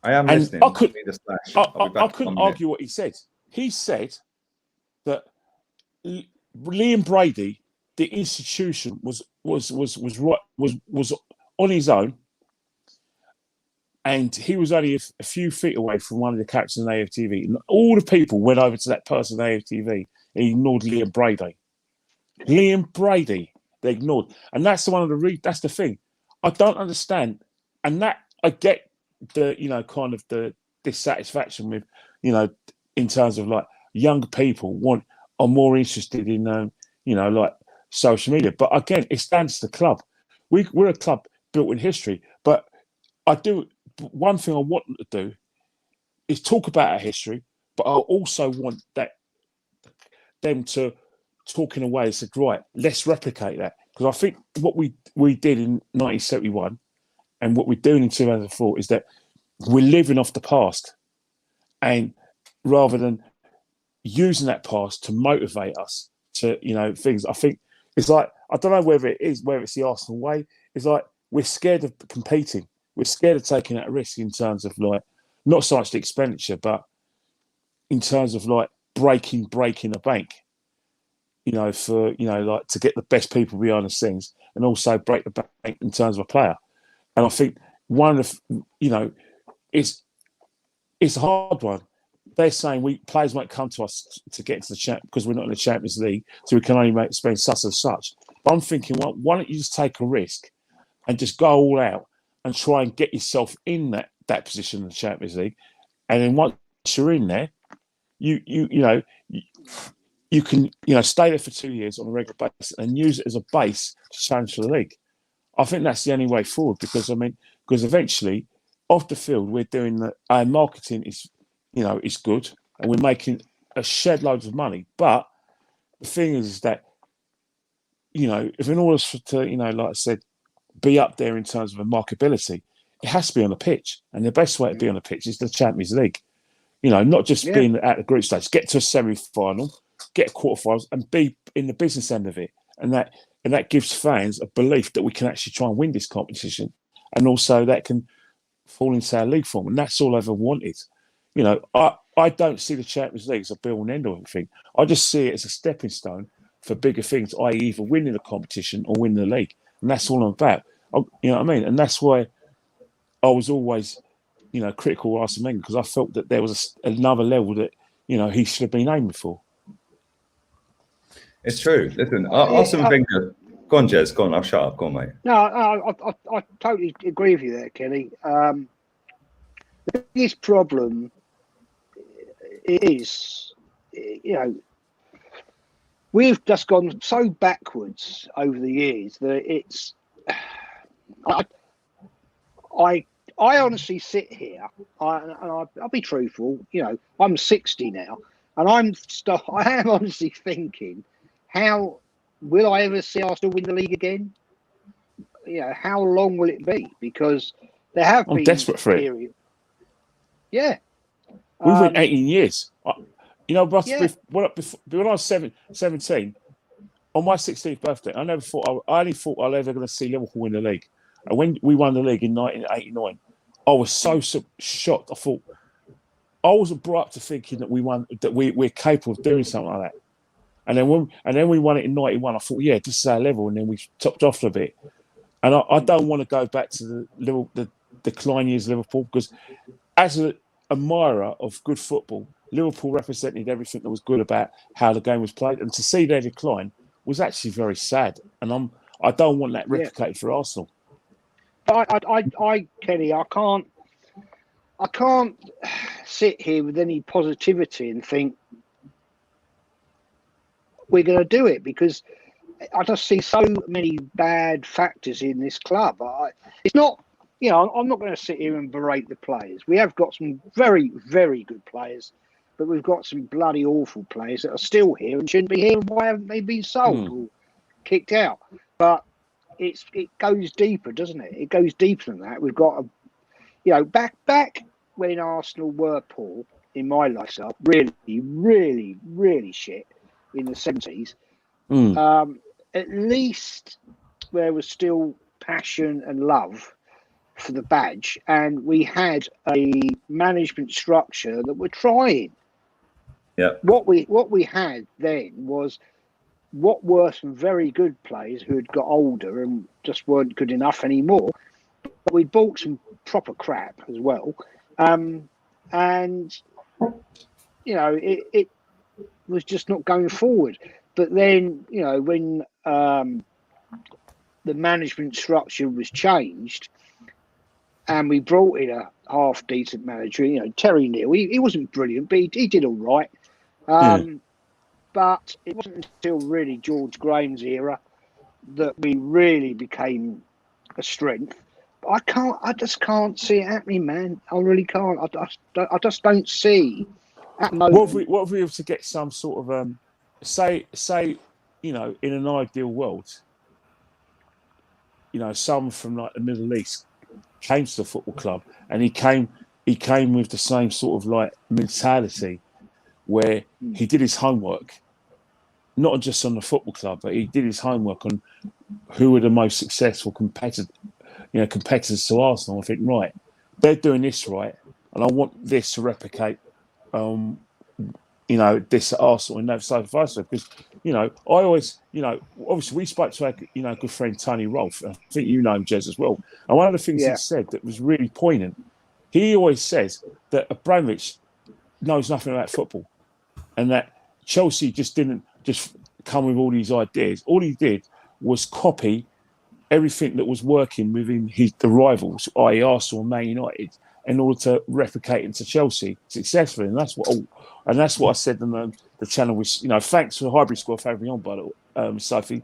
I am And listening. I couldn't, Need a slash. I'll be back I in couldn't 1 minute. argue what he said. He said that Liam Brady, the institution, was on his own, and he was only a few feet away from one of the captains in AFTV. And all the people went over to that person in AFTV and ignored Liam Brady. Liam Brady, they ignored, and that's one of the that's the thing. I don't understand, and that I get the kind of the dissatisfaction with in terms of like younger people are more interested in like social media. But again, it stands to the club. We're a club built in history, but one thing I want them to do is talk about our history, but I also want them to talk in a way that said, right, let's replicate that. Because I think what we did in 1971 and what we're doing in 2004 is that we're living off the past, and rather than using that past to motivate us to things, I think it's like, I don't know whether it's the Arsenal way. It's like we're scared of competing. We're scared of taking that risk in terms of like not so much the expenditure, but in terms of like breaking a bank. For like to get the best people behind the scenes, and also break the bank in terms of a player. And I think one of it's a hard one. They're saying players won't come to us to get into the champ because we're not in the Champions League, so we can only spend such and such. But I'm thinking, well, why don't you just take a risk and just go all out and try and get yourself in that position in the Champions League, and then once you're in there, you can stay there for 2 years on a regular basis and use it as a base to challenge for the league. I think that's the only way forward, because eventually off the field we're doing our marketing is good, and we're making a shed loads of money. But the thing is that if in order to like I said, be up there in terms of a marketability, it has to be on the pitch, and the best way to be on the pitch is the Champions League. Not just being at the group stage, get to a semi-final, get quarterfinals, and be in the business end of it, and that gives fans a belief that we can actually try and win this competition, and also that can fall into our league form, and that's all I've ever wanted. I don't see the Champions League as a be-all and end-all thing. I just see it as a stepping stone for bigger things, i.e., either winning the competition or winning the league, and that's all I'm about. You know what I mean? And that's why I was always critical of Arsene Wenger, because I felt that there was another level that he should have been aiming for. It's true. Listen, Arsene Wenger. Go on, Jez. Go on. I'll shut up. Go on, mate. No, I totally agree with you there, Kelly. The biggest problem is, we've just gone so backwards over the years that it's. I honestly sit here, and I'll be truthful. I'm 60 now, and I am honestly thinking, how will I ever see Arsenal win the league again? How long will it be? Because There have I'm been desperate for it. periods. Yeah. We went 18 years. You know, Yeah. when I was 17, on my 16th birthday, I only thought I was ever going to see Liverpool win the league. And when we won the league in 1989, I was so shocked. I thought I wasn't brought up to thinking that we're capable of doing something like that. And then we won it in 91. I thought, yeah, this is our level. And then we topped off a bit. And I don't want to go back to the decline years of Liverpool, because as an admirer of good football, Liverpool represented everything that was good about how the game was played. And to see their decline was actually very sad. And I don't want that replicated for Arsenal. I Kenny, I can't sit here with any positivity and think we're going to do it, because I just see so many bad factors in this club. It's not, I'm not going to sit here and berate the players. We have got some very, very good players, but we've got some bloody awful players that are still here and shouldn't be here. Why haven't they been sold or kicked out? But it goes deeper, doesn't it? It goes deeper than that. We've got back when Arsenal were poor in my lifestyle, really, really, really shit in the 70s. At least there was still passion and love for the badge, and we had a management structure that were trying. Yeah. What we had then was what were some very good players who had got older and just weren't good enough anymore. But we bought some proper crap as well, and it was just not going forward. But then, when the management structure was changed and we brought in a half decent manager, Terry Neal, he wasn't brilliant, but he did all right. But it wasn't until really George Graham's era that we really became a strength. But I just can't see it happening, man. I really can't. I just don't see at the moment. What if we were to get some sort of say, in an ideal world, someone from like the Middle East came to the football club, and he came with the same sort of like mentality, where he did his homework, not just on the football club, but he did his homework on who were the most successful competitors to Arsenal. I think, right, they're doing this right, and I want this to replicate. This at Arsenal and that so vice versa. Because, I always, obviously we spoke to our, good friend Tony Rolfe. I think you know him, Jez, as well. And one of the things he said that was really poignant, he always says that Abramovich knows nothing about football, and that Chelsea just didn't just come with all these ideas. All he did was copy everything that was working within the rivals, i.e. Arsenal and Man United, in order to replicate into Chelsea successfully. And that's what I said on the channel was, thanks for Highbury Squad for having me on, by the way, Sophie.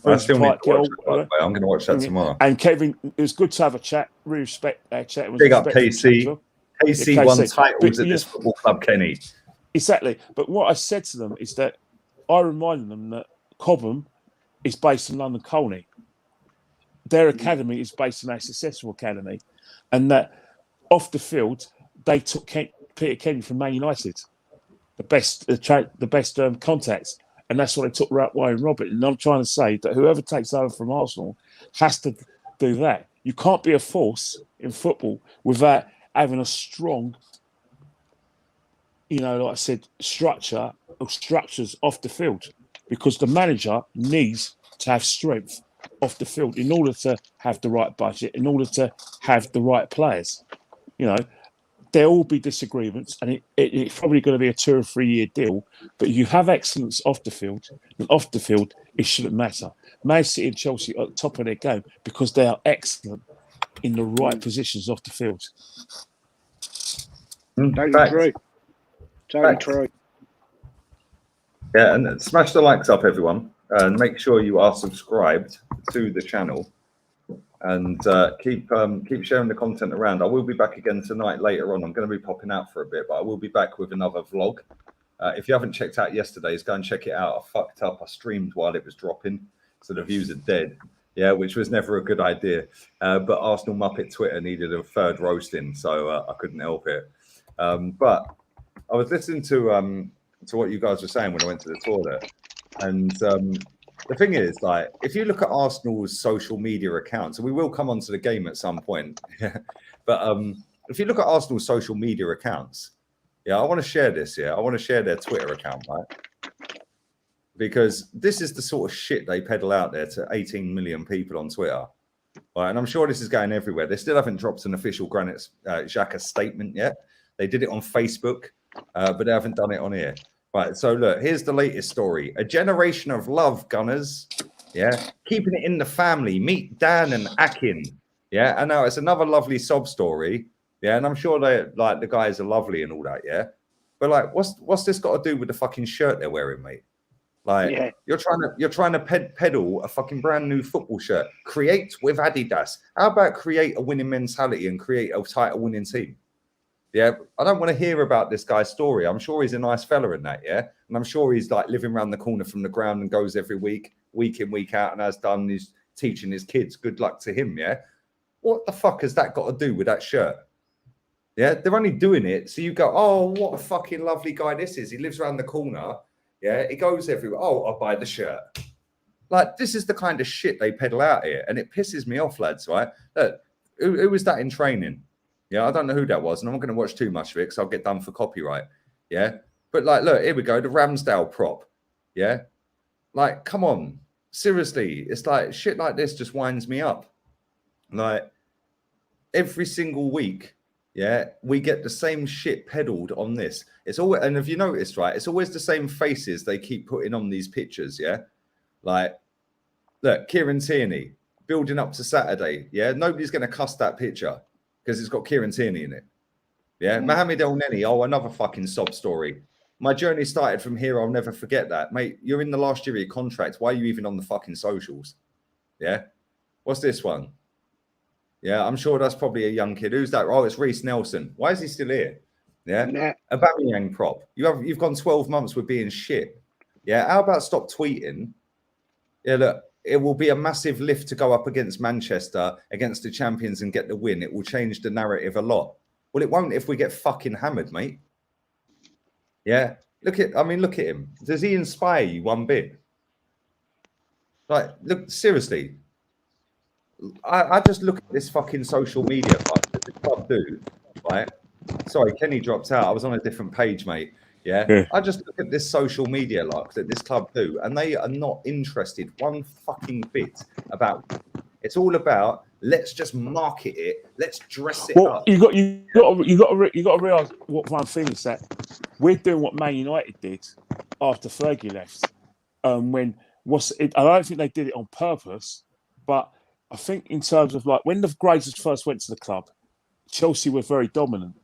I still need to watch it, by the way. I'm going to watch that tomorrow. And Kevin, it was good to have a chat. Really respect our chat. Big up KC. Well. KC won titles at this football club, Kenny. Exactly. But what I said to them is that I reminded them that Cobham is based in London Colney. Their academy is based on a successful academy, and that off the field they took Peter Kenny from Man United, the best contacts, and that's what they took Ryan Robert. And I'm trying to say that whoever takes over from Arsenal has to do that. You can't be a force in football without having a strong, like I said, structures off the field, because the manager needs to have strength off the field in order to have the right budget, in order to have the right players. There'll all be disagreements, and it's probably going to be a 2 or 3 year deal, but you have excellence off the field, and off the field, it shouldn't matter. Man City and Chelsea are at the top of their game because they are excellent in the right positions off the field. Totally true. Yeah, and smash the likes up, everyone, and make sure you are subscribed to the channel, and keep sharing the content around. I will be back again tonight later on. I'm going to be popping out for a bit, but I will be back with another vlog. If you haven't checked out yesterday's, go and check it out. I fucked up. I streamed while it was dropping, so the views are dead. Yeah, which was never a good idea. But Arsenal Muppet Twitter needed a third roasting, so I couldn't help it. But I was listening to what you guys were saying when I went to the toilet, and the thing is, like, if you look at Arsenal's social media accounts, and we will come on to the game at some point, but if you look at Arsenal's social media accounts, I want to share this. I want to share their Twitter account, right? Because this is the sort of shit they peddle out there to 18 million people on Twitter. Right? And I'm sure this is going everywhere. They still haven't dropped an official Granit Xhaka statement yet. They did it on Facebook, but they haven't done it on here. Right, so look, here's the latest story. A generation of love, Gunners. Yeah, keeping it in the family. Meet Dan and Akin. Yeah, I know it's another lovely sob story. Yeah, and I'm sure they like the guys are lovely and all that. Yeah, but like, what's this got to do with the fucking shirt they're wearing, mate? Like, you're trying to peddle a fucking brand new football shirt. Create with Adidas. How about create a winning mentality and create a title winning team? Yeah, I don't want to hear about this guy's story. I'm sure he's a nice fella in that, yeah? And I'm sure he's like living around the corner from the ground and goes every week in, week out, and has done. He's teaching his kids. Good luck to him, yeah? What the fuck has that got to do with that shirt? Yeah, they're only doing it so you go, oh, what a fucking lovely guy this is. He lives around the corner. Yeah, he goes everywhere. Oh, I'll buy the shirt. Like, this is the kind of shit they peddle out here, and it pisses me off, lads, right? Look, who was that in training? Yeah, I don't know who that was, and I'm not going to watch too much of it because I'll get done for copyright. Yeah, but like, look, here we go, the Ramsdale prop. Yeah, like, come on, seriously, it's like shit like this just winds me up. Like, every single week, yeah, we get the same shit peddled on this. It's always, and if you noticed, right, it's always the same faces they keep putting on these pictures. Yeah, like, look, Kieran Tierney building up to Saturday. Yeah, nobody's going to cuss that picture because it's got Kieran Tierney in it. Yeah, Mohamed El Neni. Oh, another fucking sob story. My journey started from here. I'll never forget that, mate. You're in the last year of your contract. Why are you even on the fucking socials? Yeah, what's this one? Yeah, I'm sure that's probably a young kid. Who's that? Oh, it's Reece Nelson. Why is he still here? Yeah. A Aubameyang prop. You've gone 12 months with being shit. Yeah. How about stop tweeting? Yeah, look, it will be a massive lift to go up against Manchester, against the champions, and get the win. It will change the narrative a lot. Well, it won't if we get fucking hammered, mate. Yeah. Look at him. Does he inspire you one bit? Like, look, seriously. I just look at this fucking social media that the club do, right? Sorry, Kenny dropped out. I was on a different page, mate. Yeah. I just look at this social media that this club do, and they are not interested one fucking bit about. It's all about let's just market it, let's dress it up. You got to realize what one thing is that we're doing what Man United did after Fergie left. I don't think they did it on purpose, but I think in terms of like when the Glazers first went to the club, Chelsea were very dominant.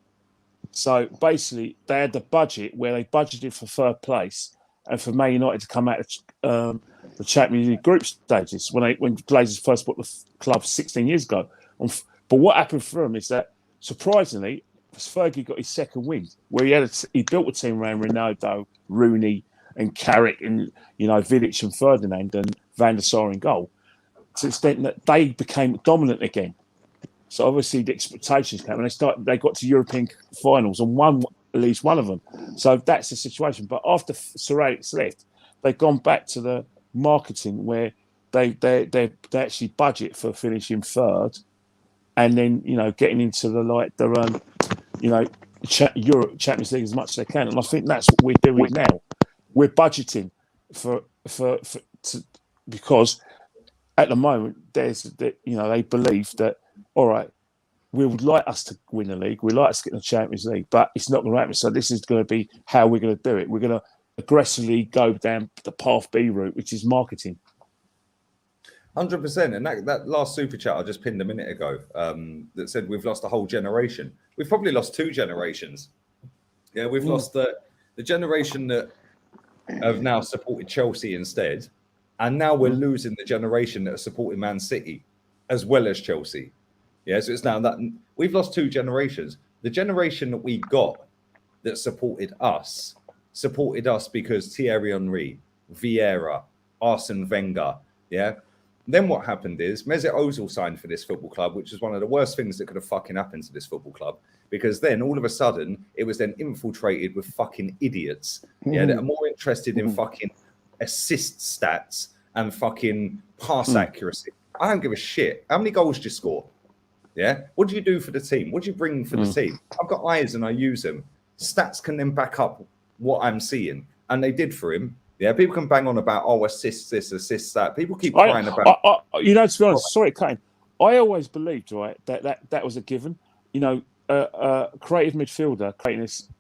So basically, they had the budget where they budgeted for third place and for Man United to come out of the Champions League group stages when Glazers first bought the club 16 years ago. But what happened for them is that surprisingly, Fergie got his second win, where he built a team around Ronaldo, Rooney, and Carrick, and Vidic and Ferdinand and Van der Sar in goal. To the extent that they became dominant again. So obviously the expectations came, and they got to European finals and won at least one of them. So that's the situation. But after Sir Alex left, they've gone back to the marketing where they actually budget for finishing third, and then getting into Europe Champions League as much as they can. And I think that's what we're doing now. We're budgeting because at the moment, they believe that, all right, we would like us to win the league. We'd like us to get in the Champions League, but it's not going to happen. So this is going to be how we're going to do it. We're going to aggressively go down the Path B route, which is marketing. 100%. And that last super chat I just pinned a minute ago that said we've lost a whole generation. We've probably lost two generations. Yeah, we've lost the generation that have now supported Chelsea instead. And now we're losing the generation that are supporting Man City as well as Chelsea. Yeah, so it's now that we've lost two generations. The generation that we got that supported us because Thierry Henry, Vieira, Arsene Wenger, yeah, then what happened is Mesut Ozil signed for this football club, which is one of the worst things that could have fucking happened to this football club, because then all of a sudden it was then infiltrated with fucking idiots, that are more interested in fucking assist stats and fucking pass accuracy. I don't give a shit. How many goals do you score? Yeah. What do you do for the team? What do you bring for the team? I've got eyes and I use them. Stats can then back up what I'm seeing, and they did for him. Yeah, people can bang on about, assists this, assists that. People keep crying about. To be honest, sorry, Kane. I always believed, right, that was a given. Creative midfielder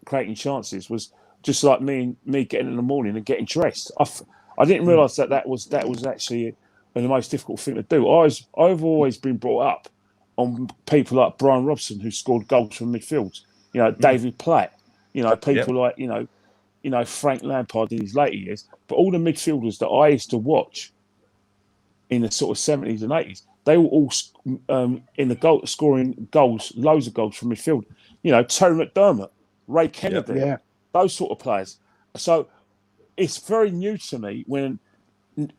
creating chances was just like me getting in the morning and getting dressed. I didn't realise that was actually the most difficult thing to do. I've always been brought up on people like Brian Robson, who scored goals from midfield. David Platt. People like Frank Lampard in his later years, but all the midfielders that I used to watch in the sort of 70s and 80s, they were all in the goal, scoring goals, loads of goals from midfield. Terry McDermott, Ray Kennedy, those sort of players. So it's very new to me when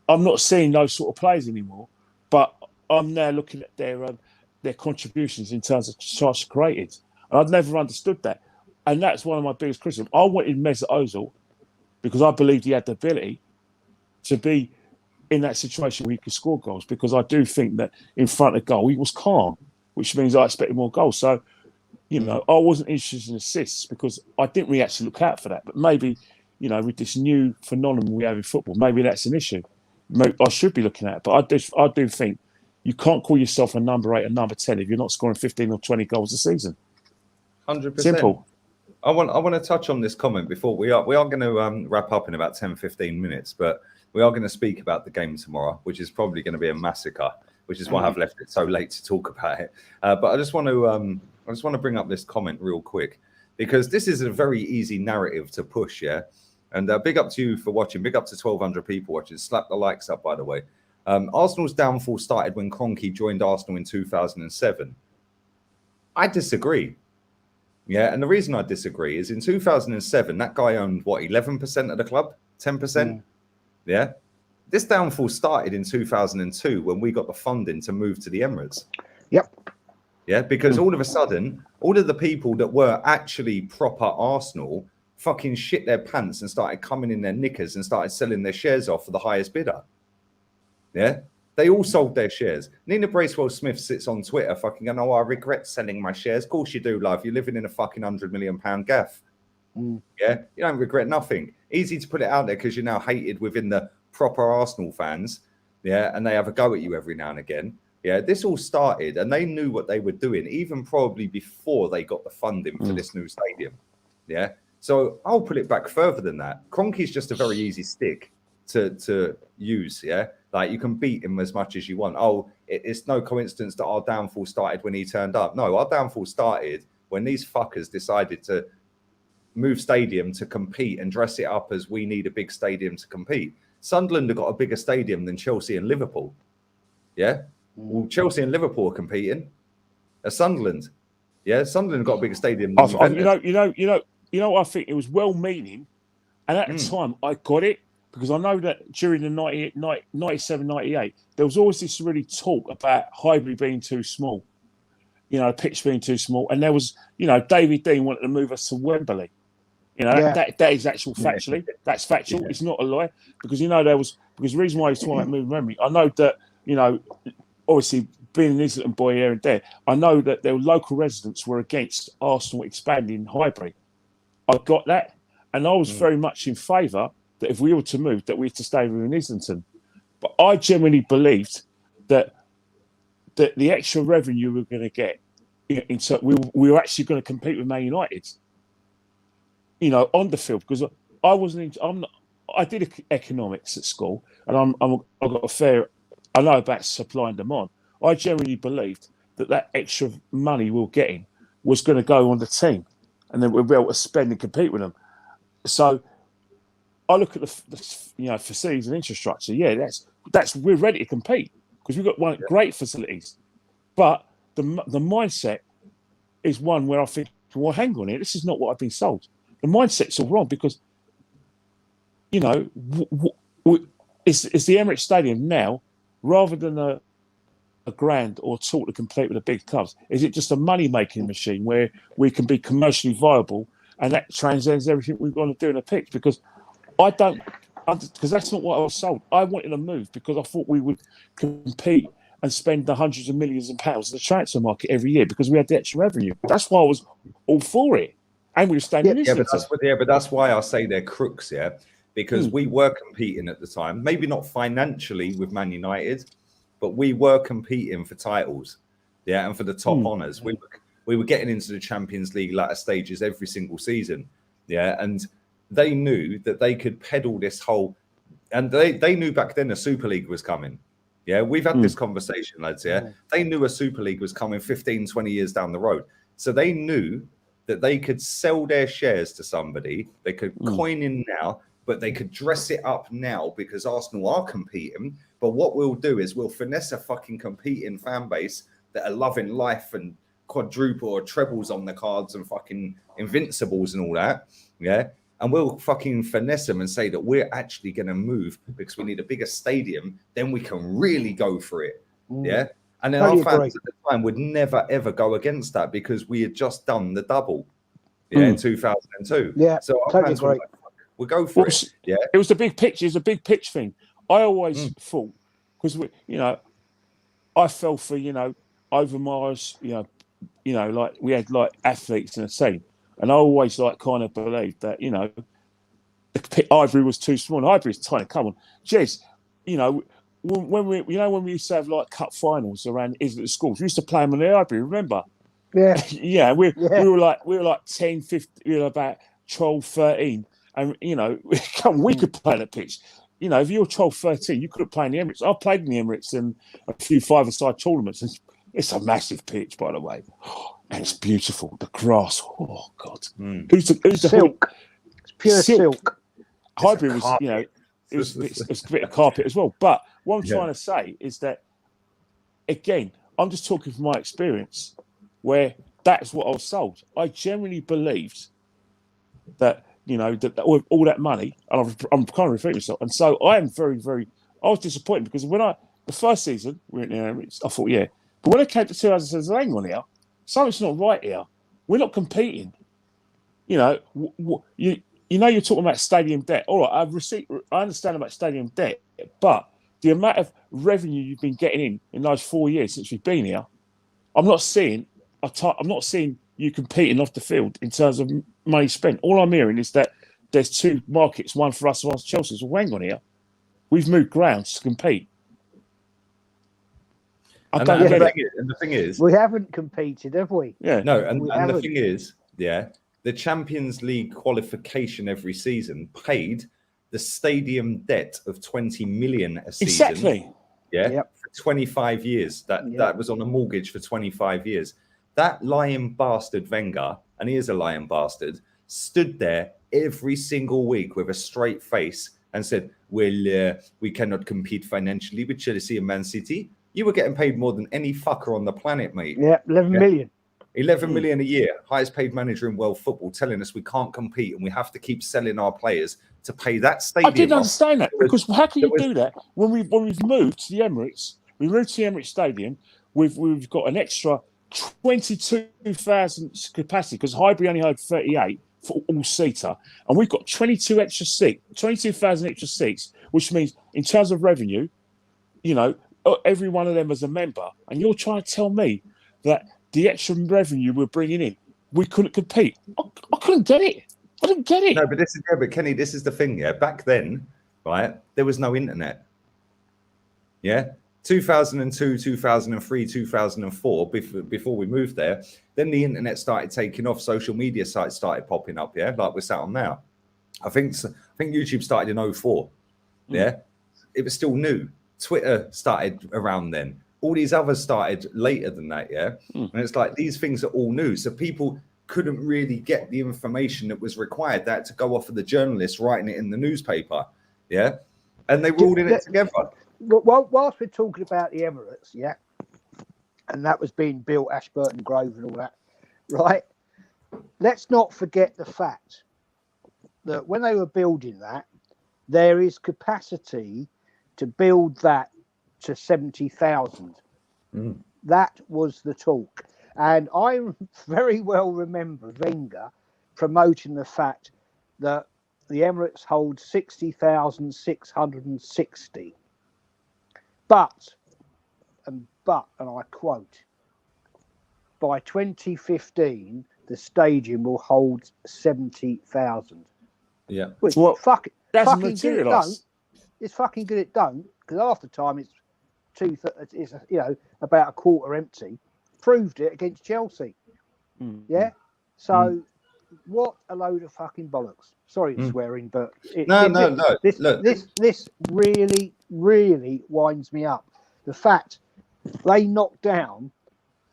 I'm not seeing those sort of players anymore, but I'm now looking at their contributions in terms of shots created. And I'd never understood that. And that's one of my biggest criticisms. I wanted Mesut Ozil because I believed he had the ability to be in that situation where he could score goals, because I do think that in front of goal, he was calm, which means I expected more goals. So, I wasn't interested in assists because I didn't really actually look out for that. But maybe, with this new phenomenon we have in football, maybe that's an issue. I should be looking at it. But I do think you can't call yourself a number 8 or number 10 if you're not scoring 15 or 20 goals a season. 100%. Simple. I want to touch on this comment before we are going to wrap up in about 10-15 minutes, but we are going to speak about the game tomorrow, which is probably going to be a massacre, which is why I've left it so late to talk about it. But I just want to bring up this comment real quick, because this is a very easy narrative to push, yeah. And big up to you for watching. Big up to 1,200 people watching. Slap the likes up, by the way. Arsenal's downfall started when Kroenke joined Arsenal in 2007. I disagree. Yeah, and the reason I disagree is in 2007, that guy owned, 11% of the club? 10%? Yeah. This downfall started in 2002 when we got the funding to move to the Emirates. Yep. Yeah, because all of a sudden, all of the people that were actually proper Arsenal fucking shit their pants and started coming in their knickers and started selling their shares off for the highest bidder. Yeah. They all sold their shares. Nina Bracewell-Smith sits on Twitter fucking going, I regret selling my shares. Of course you do, love. You're living in a fucking £100 million gaff. Yeah, you don't regret nothing. Easy to put it out there because you're now hated within the proper Arsenal fans. Yeah, and they have a go at you every now and again. Yeah, this all started and they knew what they were doing, even probably before they got the funding for this new stadium. Yeah, so I'll put it back further than that. Kroenke's just a very easy stick to use. Yeah. Like, you can beat him as much as you want. It's no coincidence that our downfall started when he turned up. No, our downfall started when these fuckers decided to move stadium to compete and dress it up as we need a big stadium to compete. Sunderland have got a bigger stadium than Chelsea and Liverpool. Yeah? Well, Chelsea and Liverpool are competing. Sunderland. Yeah? Sunderland got a bigger stadium than I think it was well-meaning. And at the time, I got it. Because I know that during the 97, 98, there was always this really talk about Highbury being too small, pitch being too small. And there was, David Dean wanted to move us to Wembley. That is actual factually. That's factual. It's not a lie. Because, because the reason why he's talking about moving Wembley, I know that, obviously being an Islington boy here and there, I know that their local residents were against Arsenal expanding Highbury. I got that. And I was very much in favour that if we were to move, that we had to stay within Islington. But I genuinely believed that the extra revenue we were going to get, we were actually going to compete with Man United, on the field. Because I did economics at school, and I got a fair, I know about supply and demand. I genuinely believed that extra money we were getting was going to go on the team, and then we'll be able to spend and compete with them. So I look at the facilities and infrastructure. Yeah, that's we're ready to compete because we've got great facilities, but the mindset is one where I think, well, hang on here, this is not what I've been sold. The mindset's all wrong because it's the Emirates Stadium now rather than a grand or tool to compete with the big clubs? Is it just a money-making machine where we can be commercially viable and that transcends everything we want to do in a pitch? Because because that's not what I was sold. I wanted to move because I thought we would compete and spend the hundreds of millions of pounds in the transfer market every year because we had the extra revenue. That's why I was all for it. And we were staying in but that's why I say they're crooks, because we were competing at the time, maybe not financially with Man United, but we were competing for titles, and for the top honours. We were getting into the Champions League latter stages every single season, and they knew that they could peddle this whole, and they knew back then a Super League was coming. Yeah, we've had this conversation, lads. They knew a Super League was coming 15, 20 years down the road. So they knew that they could sell their shares to somebody. They could coin in now, but they could dress it up now because Arsenal are competing. But what we'll do is we'll finesse a fucking competing fan base that are loving life and quadruple or trebles on the cards and fucking invincibles and all that. Yeah. And we'll fucking finesse them and say that we're actually going to move because we need a bigger stadium. Then we can really go for it. Yeah. And then our fans at the time would never, ever go against that because we had just done the double in 2002. Yeah. So our fans were like, we'll go for it. Yeah. It was a big pitch. It was a big pitch thing. I always thought, because, I fell for, Overmars, like we had like athletes in a team. And I always kind of believed that, Ivory was too small. Ivory's tiny. Come on. Jez, when we used to have like cup finals around Islington schools, we used to play them on the Ivory, remember? Yeah. Yeah, we were like 10, 15, about 12, 13. And, we could play on the pitch. If you were 12, 13, you couldn't play in the Emirates. I played in the Emirates in a few five-a-side tournaments. It's a massive pitch, by the way. And it's beautiful. The grass. Oh, God. Who's the silk? It's pure silk. Highbury was, it was a bit of carpet as well. But what I'm trying to say is that, again, I'm just talking from my experience, where that's what I was sold. I generally believed that, that all that money, and I'm kind of repeating myself. And so I am very, very, I was disappointed because the first season, we were in the Emirates, I thought, But when it came to 2007, hang on here, something's not right here. We're not competing. You're talking about stadium debt. All right, I understand about stadium debt, but the amount of revenue you've been getting in those 4 years since we've been here, I'm not seeing you competing off the field in terms of money spent. All I'm hearing is that there's two markets, one for us and one for Chelsea. So hang on here, we've moved grounds to compete. And the thing is, we haven't competed, have we? Yeah. No, and the thing is, the Champions League qualification every season paid the stadium debt of 20 million a season. Exactly. For 25 years. That was on a mortgage for 25 years. That lying bastard Wenger, and he is a lying bastard, stood there every single week with a straight face and said, well, we cannot compete financially with Chelsea and Man City. You were getting paid more than any fucker on the planet, mate. Yeah, 11 million. 11 million a year. Highest paid manager in world football telling us we can't compete and we have to keep selling our players to pay that stadium. I didn't understand that because how can you do that when we've moved to the Emirates? We moved to the Emirates Stadium. We've got an extra 22,000 capacity because Highbury only had 38 for all-seater. And we've got 22,000 extra seats, which means in terms of revenue, every one of them as a member, and you're trying to tell me that the extra revenue we're bringing in, we couldn't compete. I couldn't get it. I didn't get it. No, but Kenny, this is the thing. Back then, right, there was no internet. 2002, 2003, 2004, before we moved there, then the internet started taking off. Social media sites started popping up. Like we're sat on now. I think YouTube started in 2004. It was still new. Twitter started around then. All these others started later than that, And it's like these things are all new. So people couldn't really get the information that was required. They had to go off of the journalists writing it in the newspaper, and they were all in it together. Well, whilst we're talking about the Emirates, and that was being built, Ashburton Grove and all that, right? Let's not forget the fact that when they were building that, there is capacity to build that to 70,000. Mm. That was the talk. And I very well remember Wenger promoting the fact that the Emirates hold 60,660. But, and I quote, by 2015, the stadium will hold 70,000. Yeah. Which Well, fucking Doesn't good it don't. materialise. It's fucking good it don't, because half the time it's about a quarter empty. Proved it against Chelsea. Mm. Yeah. So what a load of fucking bollocks. Sorry for swearing, but No. This really, really winds me up. The fact they knocked down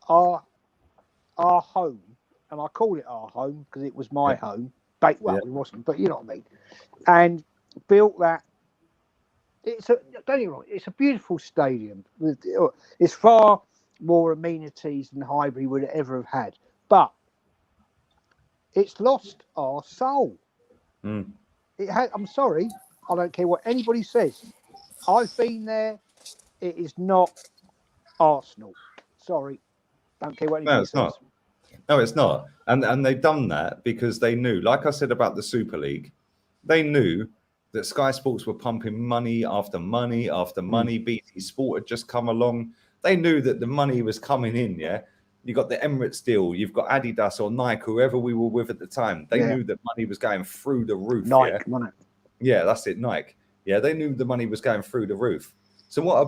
our home, and I call it our home because it was my home. It wasn't, but you know what I mean. And built that. Don't get me wrong, it's a beautiful stadium. It's far more amenities than Highbury would ever have had, but it's lost our soul. It had. I'm sorry, I don't care what anybody says. I've been there. It is not Arsenal. Sorry, don't care what anybody says. Not. No, it's not. And they've done that because they knew, like I said about the Super League, they knew that Sky Sports were pumping money after money after money. BT Sport had just come along. They knew that the money was coming in, yeah? You got the Emirates deal. You've got Adidas or Nike, whoever we were with at the time. They knew that money was going through the roof. Nike, wasn't it? Yeah, that's it, Nike. Yeah, they knew the money was going through the roof. So what a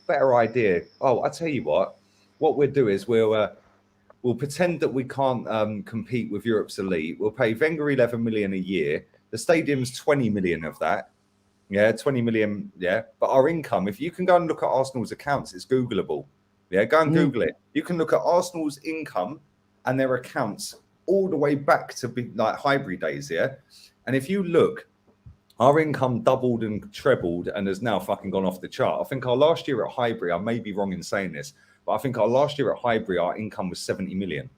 better idea. Oh, I tell you what we'll do is we'll pretend that we can't compete with Europe's elite. We'll pay Wenger 11 million a year. The stadium's 20 million of that. Yeah, 20 million. Yeah. But our income, if you can go and look at Arsenal's accounts, it's Googleable. Yeah, go and Google it. You can look at Arsenal's income and their accounts all the way back to like Highbury days. Yeah. And if you look, our income doubled and trebled and has now fucking gone off the chart. I think our last year at Highbury, I may be wrong in saying this, but I think our last year at Highbury, our income was 70 million.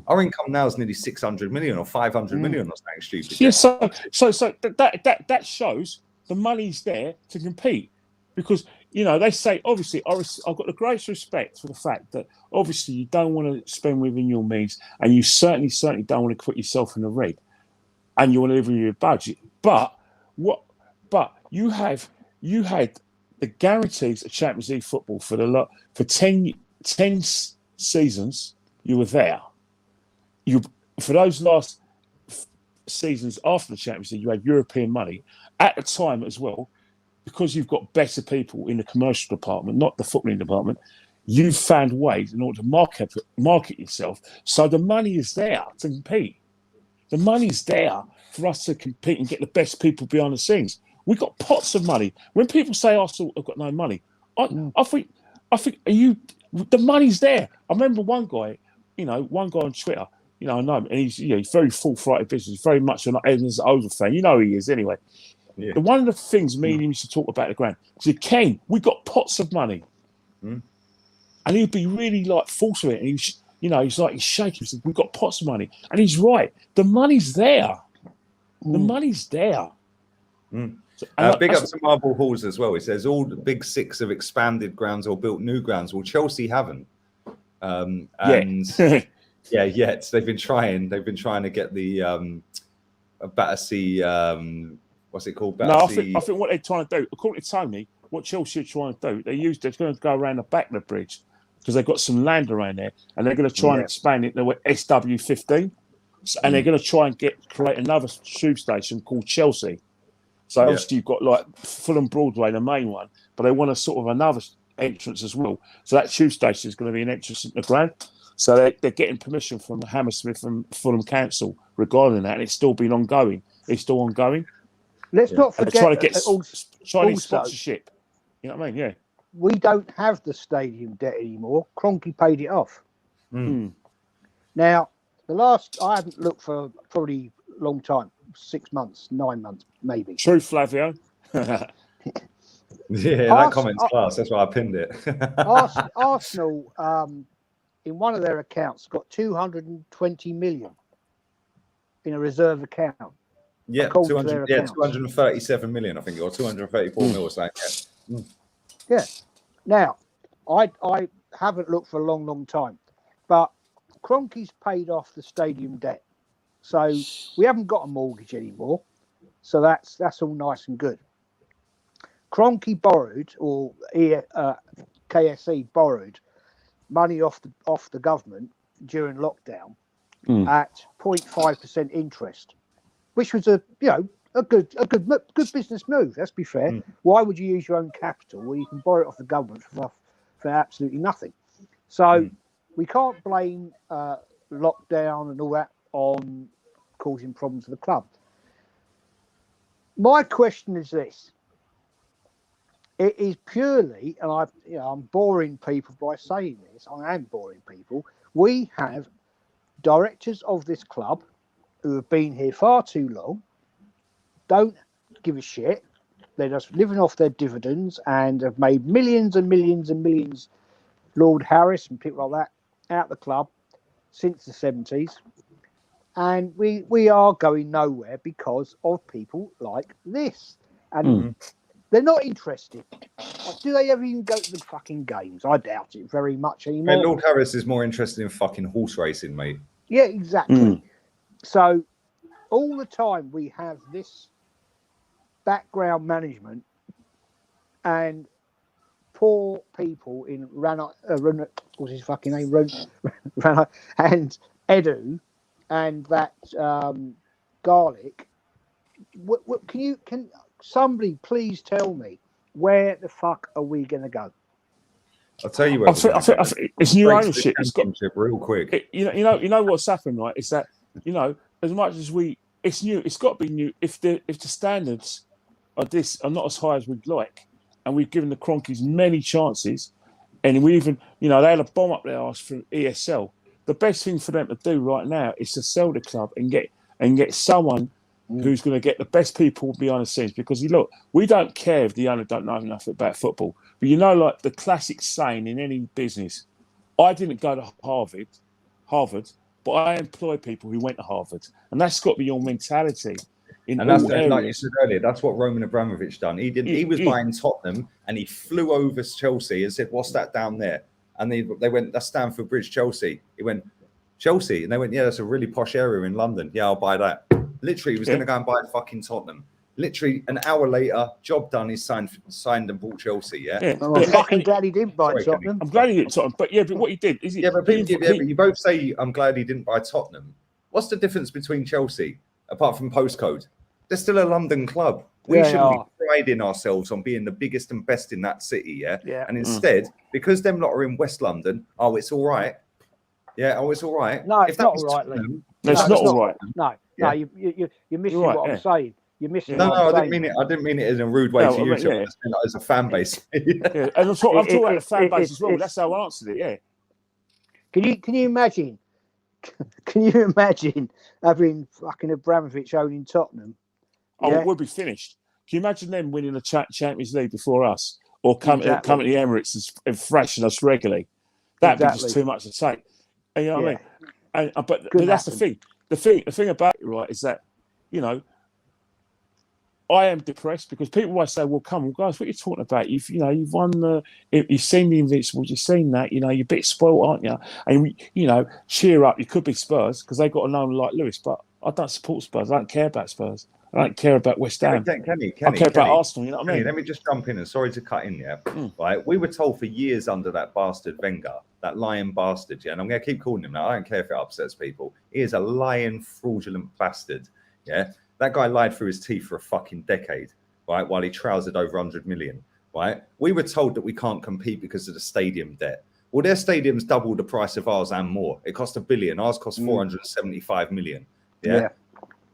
Our income now is nearly 600 million or 500 million or something stupid. Yeah, so that shows the money's there to compete, because they say, obviously I've got the greatest respect for the fact that obviously you don't want to spend within your means, and you certainly don't want to put yourself in the red, and you want to live with your budget. But you had the guarantees of Champions League football for 10 seasons. You were there. For those last seasons after the Champions League, you had European money at the time as well, because you've got better people in the commercial department, not the footballing department. You've found ways in order to market yourself, so the money is there to compete. The money's there for us to compete and get the best people behind the scenes. We've got pots of money. When people say Arsenal have got no money, I think the money's there. I remember one guy on Twitter. I know him, and he's very full-flighted business, very much an Evans over fan. You know he is anyway. Yeah. And one of the things me and him used to talk about the ground, he said, Ken, we got pots of money. And he'd be really like forced with it. And he's shaking. He said, we've got pots of money. And he's right. The money's there. The money's there. So, big up to Marble Halls as well. He says all the big six have expanded grounds or built new grounds. Well, Chelsea haven't. Yet they've been trying to get the Battersea, what's it called? Battersea. No, I think what they're trying to do, according to Tony, what Chelsea are trying to do, they're going to go around the back of the bridge because they've got some land around there, and they're going to try and expand it to SW15, and they're going to try and create another tube station called Chelsea. So obviously you've got like Fulham Broadway, the main one, but they want a sort of another entrance as well. So that tube station is going to be an entrance in the ground. So they're getting permission from Hammersmith and Fulham Council regarding that, and it's still been ongoing. It's still ongoing. Let's not forget trying to get Chinese sponsorship. You know what I mean? Yeah. We don't have the stadium debt anymore. Kroenke paid it off. Now, I haven't looked for probably a long time, 6 months, 9 months, maybe. True, Flavio. That comment's class. That's why I pinned it. Arsenal, in one of their accounts, got 220 million in a reserve account. Yeah, 237 million, I think, or 234 mil or something. Yeah. Now, I haven't looked for a long, long time, but Kroenke's paid off the stadium debt, so we haven't got a mortgage anymore. So that's all nice and good. Kroenke borrowed, or KSE borrowed money off the government during lockdown at 0.5% interest, which was a good business move. Let's be fair. Why would you use your own capital where you can borrow it off the government for absolutely nothing? So we can't blame lockdown and all that on causing problems for the club. My question is this: it is purely, and I'm boring people by saying this. I am boring people. We have directors of this club who have been here far too long, don't give a shit. They're just living off their dividends and have made millions and millions and millions, Lord Harris and people like that, out the club since the 70s. And we are going nowhere because of people like this. And they're not interested. Do they ever even go to the fucking games? I doubt it very much anymore. Lord Harris is more interested in fucking horse racing, mate. Yeah, exactly. So all the time we have this background management and poor people in what's his fucking name? Rana and Edu and that Garlic. Can somebody please tell me where the fuck are we going to go? I'll tell you where. I think it's new ownership. It's got real quick. You know what's happened, right? Is that as much as it's new. It's got to be new. If the standards are not as high as we'd like, and we've given the Kroenkes many chances, and we even they had a bomb up their arse from ESL. The best thing for them to do right now is to sell the club and get someone who's going to get the best people behind the scenes. Because look, we don't care if the owner don't know enough about football, but like the classic saying in any business, I didn't go to Harvard, but I employ people who went to Harvard, and that's got to be your mentality. And that's like you said earlier. That's what Roman Abramovich done. He was buying Tottenham, and he flew over Chelsea and said, "What's that down there?" And they went, "That's Stamford Bridge, Chelsea." He went, "Chelsea," and they went, "Yeah, that's a really posh area in London. Yeah, I'll buy that." Literally, he was going to go and buy fucking Tottenham. Literally, an hour later, job done. He's signed and bought Chelsea. Yeah. I'm fucking glad he didn't buy Tottenham. I'm glad he didn't Tottenham, but what he did is but you both say I'm glad he didn't buy Tottenham. What's the difference between Chelsea apart from postcode? They're still a London club. We shouldn't be priding ourselves on being the biggest and best in that city, yeah? And instead, because them lot are in West London, it's all right. Yeah, it's all right. No, it's not all right, Lee. It's not all right. No, you're missing what I'm saying. You're missing. No, I didn't mean it. I didn't mean it in a rude way to you. Yeah. I just mean as a fan base. And I'm talking about the fan base as well. That's how I answered it. Yeah. Can you imagine? Can you imagine having fucking Abramovich owning Tottenham? It would be finished. Can you imagine them winning the Champions League before us, or come to the Emirates and thrashing us regularly? That'd be just too much to take. And you know what I mean? But that's the thing. The thing about it, right, is that I am depressed because people always say, "Well, come on, guys, what are you talking about? You've won you've seen the Invincibles, you've seen that. You're a bit spoiled, aren't you? And cheer up. You could be Spurs because they got a known like Lewis, but I don't support Spurs. I don't care about Spurs. I don't care about West Ham. I care about Arsenal. You know what I mean? Let me just jump in and sorry to cut in. Yeah, right. We were told for years under that bastard Wenger, that lying bastard. Yeah, and I'm going to keep calling him now. I don't care if it upsets people. He is a lying, fraudulent bastard. Yeah. That guy lied through his teeth for a fucking decade, right? While he trousered over 100 million, right? We were told that we can't compete because of the stadium debt. Well, their stadium's double the price of ours and more. It cost $1 billion. Ours cost 475 million. Yeah.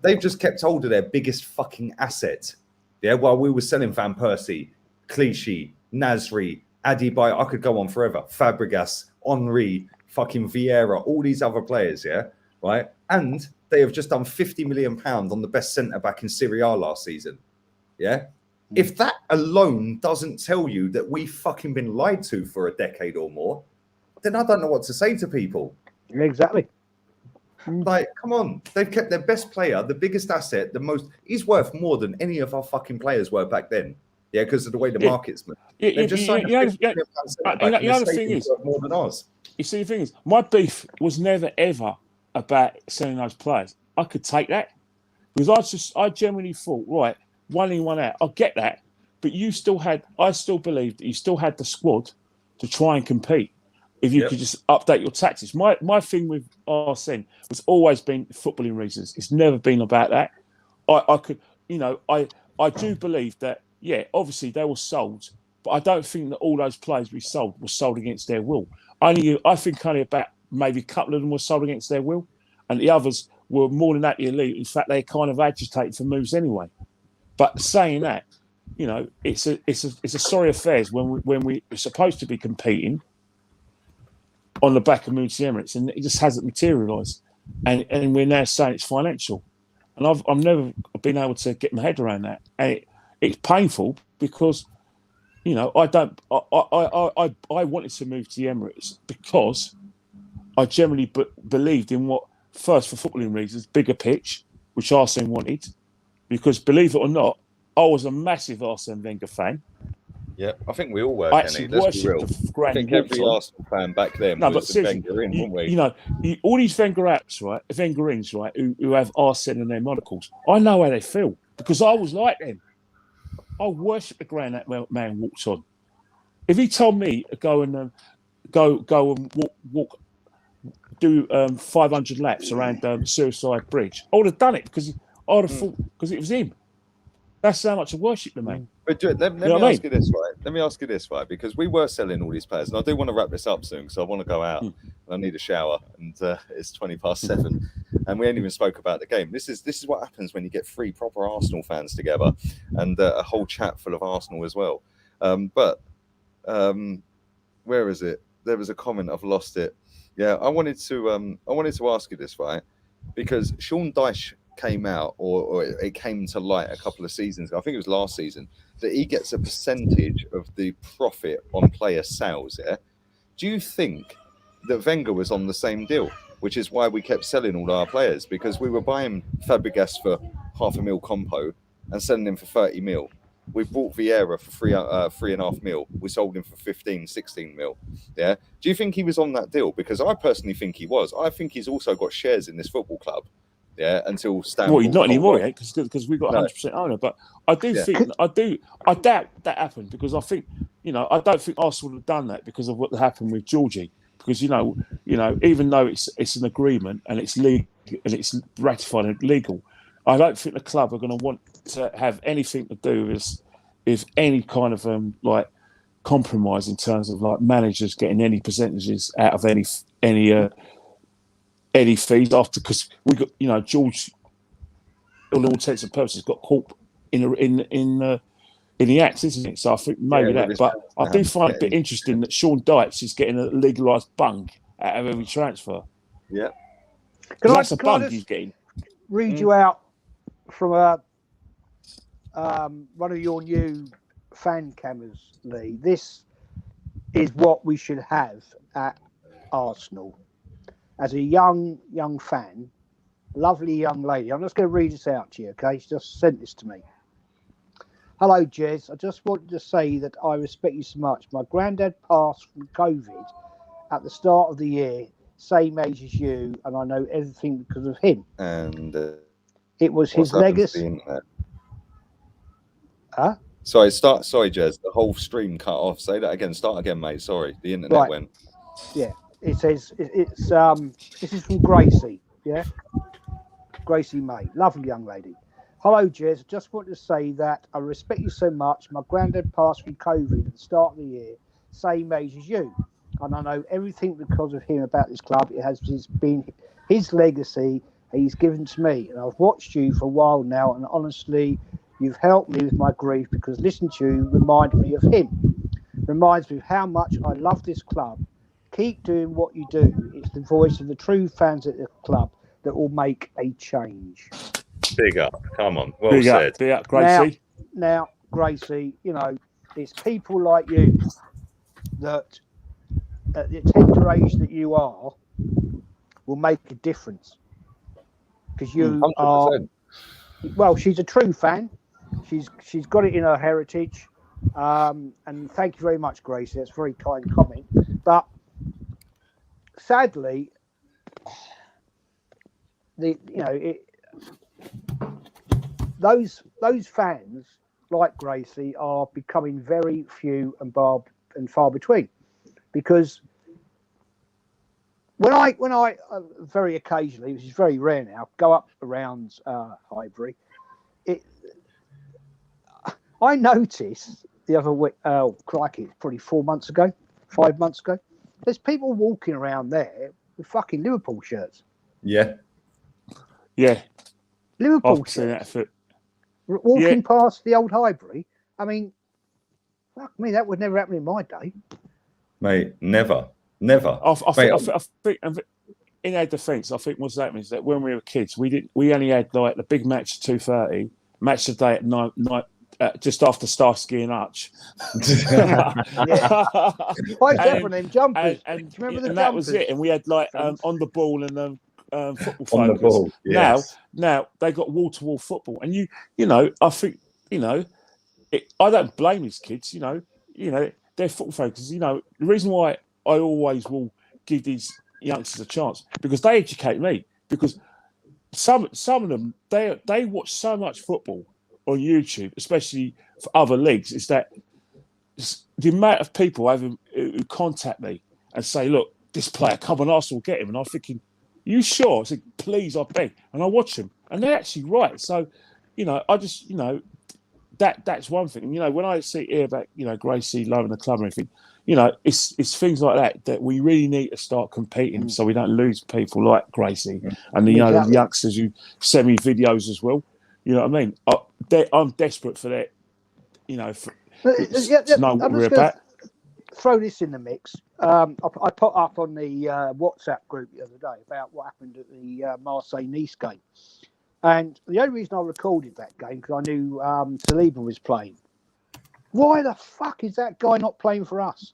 They've just kept hold of their biggest fucking asset. Yeah. While we were selling Van Persie, Clichy, Nasri, Adebayo, I could go on forever. Fabregas, Henry, fucking Vieira, all these other players. Yeah. Right. And they have just done £50 million on the best centre-back in Serie A last season. Yeah? If that alone doesn't tell you that we've fucking been lied to for a decade or more, then I don't know what to say to people. Exactly. Like, come on. They've kept their best player, the biggest asset, he's worth more than any of our fucking players were back then. Yeah, because of the way the Yeah. market's moved. You They've just signed a know, £50 million centre-back, and the the other thing stadium's is, worth more than ours. you see, the thing is, my beef was never ever about selling those players. I could take that because I genuinely thought, right, 1 in, 1 out. I get that, but I still believed that you still had the squad to try and compete if you could just update your tactics. My thing with Arsene was always been footballing reasons. It's never been about that. I could, I do believe that, yeah, obviously they were sold, but I don't think that all those players we sold were sold against their will. I think only about maybe a couple of them were sold against their will, and the others were more than that elite. In fact, they kind of agitated for moves anyway. But saying that, it's a sorry affairs when we're supposed to be competing on the back of multi-Emirates, and it just hasn't materialised. And we're now saying it's financial. And I've never been able to get my head around that. And it's painful because, I wanted to move to the Emirates because I generally believed in what, first for footballing reasons, bigger pitch, which Arsene wanted. Because believe it or not, I was a massive Arsene Wenger fan. Yeah, I think we all were, Kenny. Let's be real. I think every Arsenal fan back then was a Wenger in, weren't we? All these Wenger apps, right, Wengerins, right, who have Arsene in their monocles, I know how they feel because I was like them. I worship the ground that man walks on. If he told me to go and walk, do 500 laps around Suicide Bridge, I would have done it because I would have thought because it was him. That's how much I worship the man. But let me ask you this, right? Let me ask you this, right? Because we were selling all these players, and I do want to wrap this up soon because I want to go out and I need a shower, and it's 7:20, and we ain't even spoke about the game. This is what happens when you get 3 proper Arsenal fans together, and a whole chat full of Arsenal as well. Where is it? There was a comment. I've lost it. Yeah, I wanted to ask you this, right? Because Sean Dyche came out, or it came to light a couple of seasons ago, I think it was last season, that he gets a percentage of the profit on player sales. Yeah, do you think that Wenger was on the same deal, which is why we kept selling all our players, because we were buying Fabregas for $500,000 compo and selling him for 30 mil? We bought Vieira for 3.5 mil. We sold him for 15, 16 mil. Yeah. Do you think he was on that deal? Because I personally think he was. I think he's also got shares in this football club. Yeah, until Stan. Well, not anymore, yeah, because we've got 100% owner. But I do think I doubt that happened because I think I don't think Arsenal would have done that because of what happened with Georgie. Because even though it's an agreement and it's legal and it's ratified and legal, I don't think the club are going to want to have anything to do with any kind of like compromise in terms of like managers getting any percentages out of any fees after, because we got George, all intents and purposes, got caught in the act, isn't it? So I think maybe that. But I do find it a bit interesting that Sean Dyche is getting a legalised bung out of every transfer. Yeah, that's a bung he's getting. Read you out from one of your new fan cameras, Lee. This is what we should have at Arsenal. As a young fan, lovely young lady. I'm just going to read this out to you, okay? She just sent this to me. Hello, Jez. I just wanted to say that I respect you so much. My granddad passed from COVID at the start of the year, same age as you, and I know everything because of him. And it was his legacy. Huh? Sorry, Jez. The whole stream cut off. Say that again. Start again, mate. Sorry, the internet went. Yeah. It says it's this is from Gracie, yeah? Gracie May, lovely young lady. Hello, Jez. Just wanted to say that I respect you so much. My granddad passed through COVID at the start of the year, same age as you. And I know everything because of him about this club. It has been his legacy he's given to me. And I've watched you for a while now, and honestly, you've helped me with my grief because listening to you reminds me of him. Reminds me of how much I love this club. Keep doing what you do. It's the voice of the true fans at the club that will make a change. Big up. Come on. Well big said. Big up, Gracie. Now, Gracie, it's people like you that at the tender age that you are will make a difference. Because you 100%. are... Well, she's a true fan. She's got it in her heritage. And thank you very much, Gracie. That's a very kind comment. But sadly, those fans like Gracie are becoming very few and far between, because when I very occasionally, which is very rare now, go up around Highbury, I noticed the other week, crikey, probably 5 months ago, there's people walking around there with fucking Liverpool shirts. Yeah. Liverpool shirts. Walking past the old Highbury. I mean, fuck me, that would never happen in my day. Mate, never. I think in our defence, I think what's happening is that when we were kids, we only had like the big match at 2:30, match of the day at night, just after Starsky and Hutch. Why is that one them jumpers? And do you remember the and jumpers? that was it. And we had like on the ball and football on focus. The ball, yes. Now they got wall-to-wall football, and you know, I think I don't blame these kids. You know, they're football focused. You know, the reason why I always will give these youngsters a chance because they educate me. Because some of them they watch so much football on YouTube, especially for other leagues, is that the amount of people who contact me and say, "Look, this player, come on, Arsenal, get him," and I'm thinking, "You sure?" I said, "Please, I beg," and I watch them, and they're actually right. So, I just, that's one thing. When I hear about, Gracie loving the club and everything, it's things like that we really need to start competing so we don't lose people like Gracie and the youngsters who send me videos as well. You know what I mean? I'm desperate for that. To know what we're about. Throw this in the mix. I put up on the WhatsApp group the other day about what happened at the Marseille-Nice game. And the only reason I recorded that game because I knew Saliba was playing. Why the fuck is that guy not playing for us?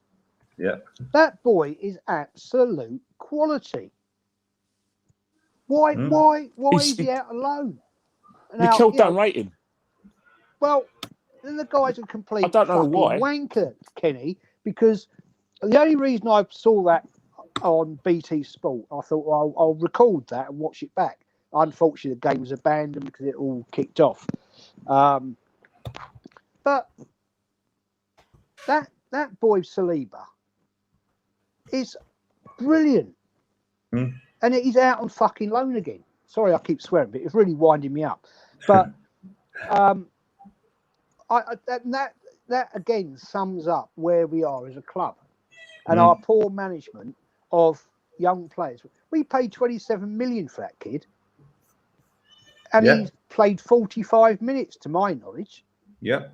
Yeah. That boy is absolute quality. Why is he out alone? Mikel don't rate him. Well, then the guy's a complete I don't know fucking why. wanker, Kenny, because the only reason I saw that on BT Sport, I thought, well, I'll record that and watch it back. Unfortunately, the game was abandoned because it all kicked off. But that boy Saliba is brilliant. And he's out on fucking loan again. Sorry, I keep swearing, but it's really winding me up. But that again sums up where we are as a club and our poor management of young players. We paid 27 million for that kid, and he's played 45 minutes, to my knowledge. Yeah.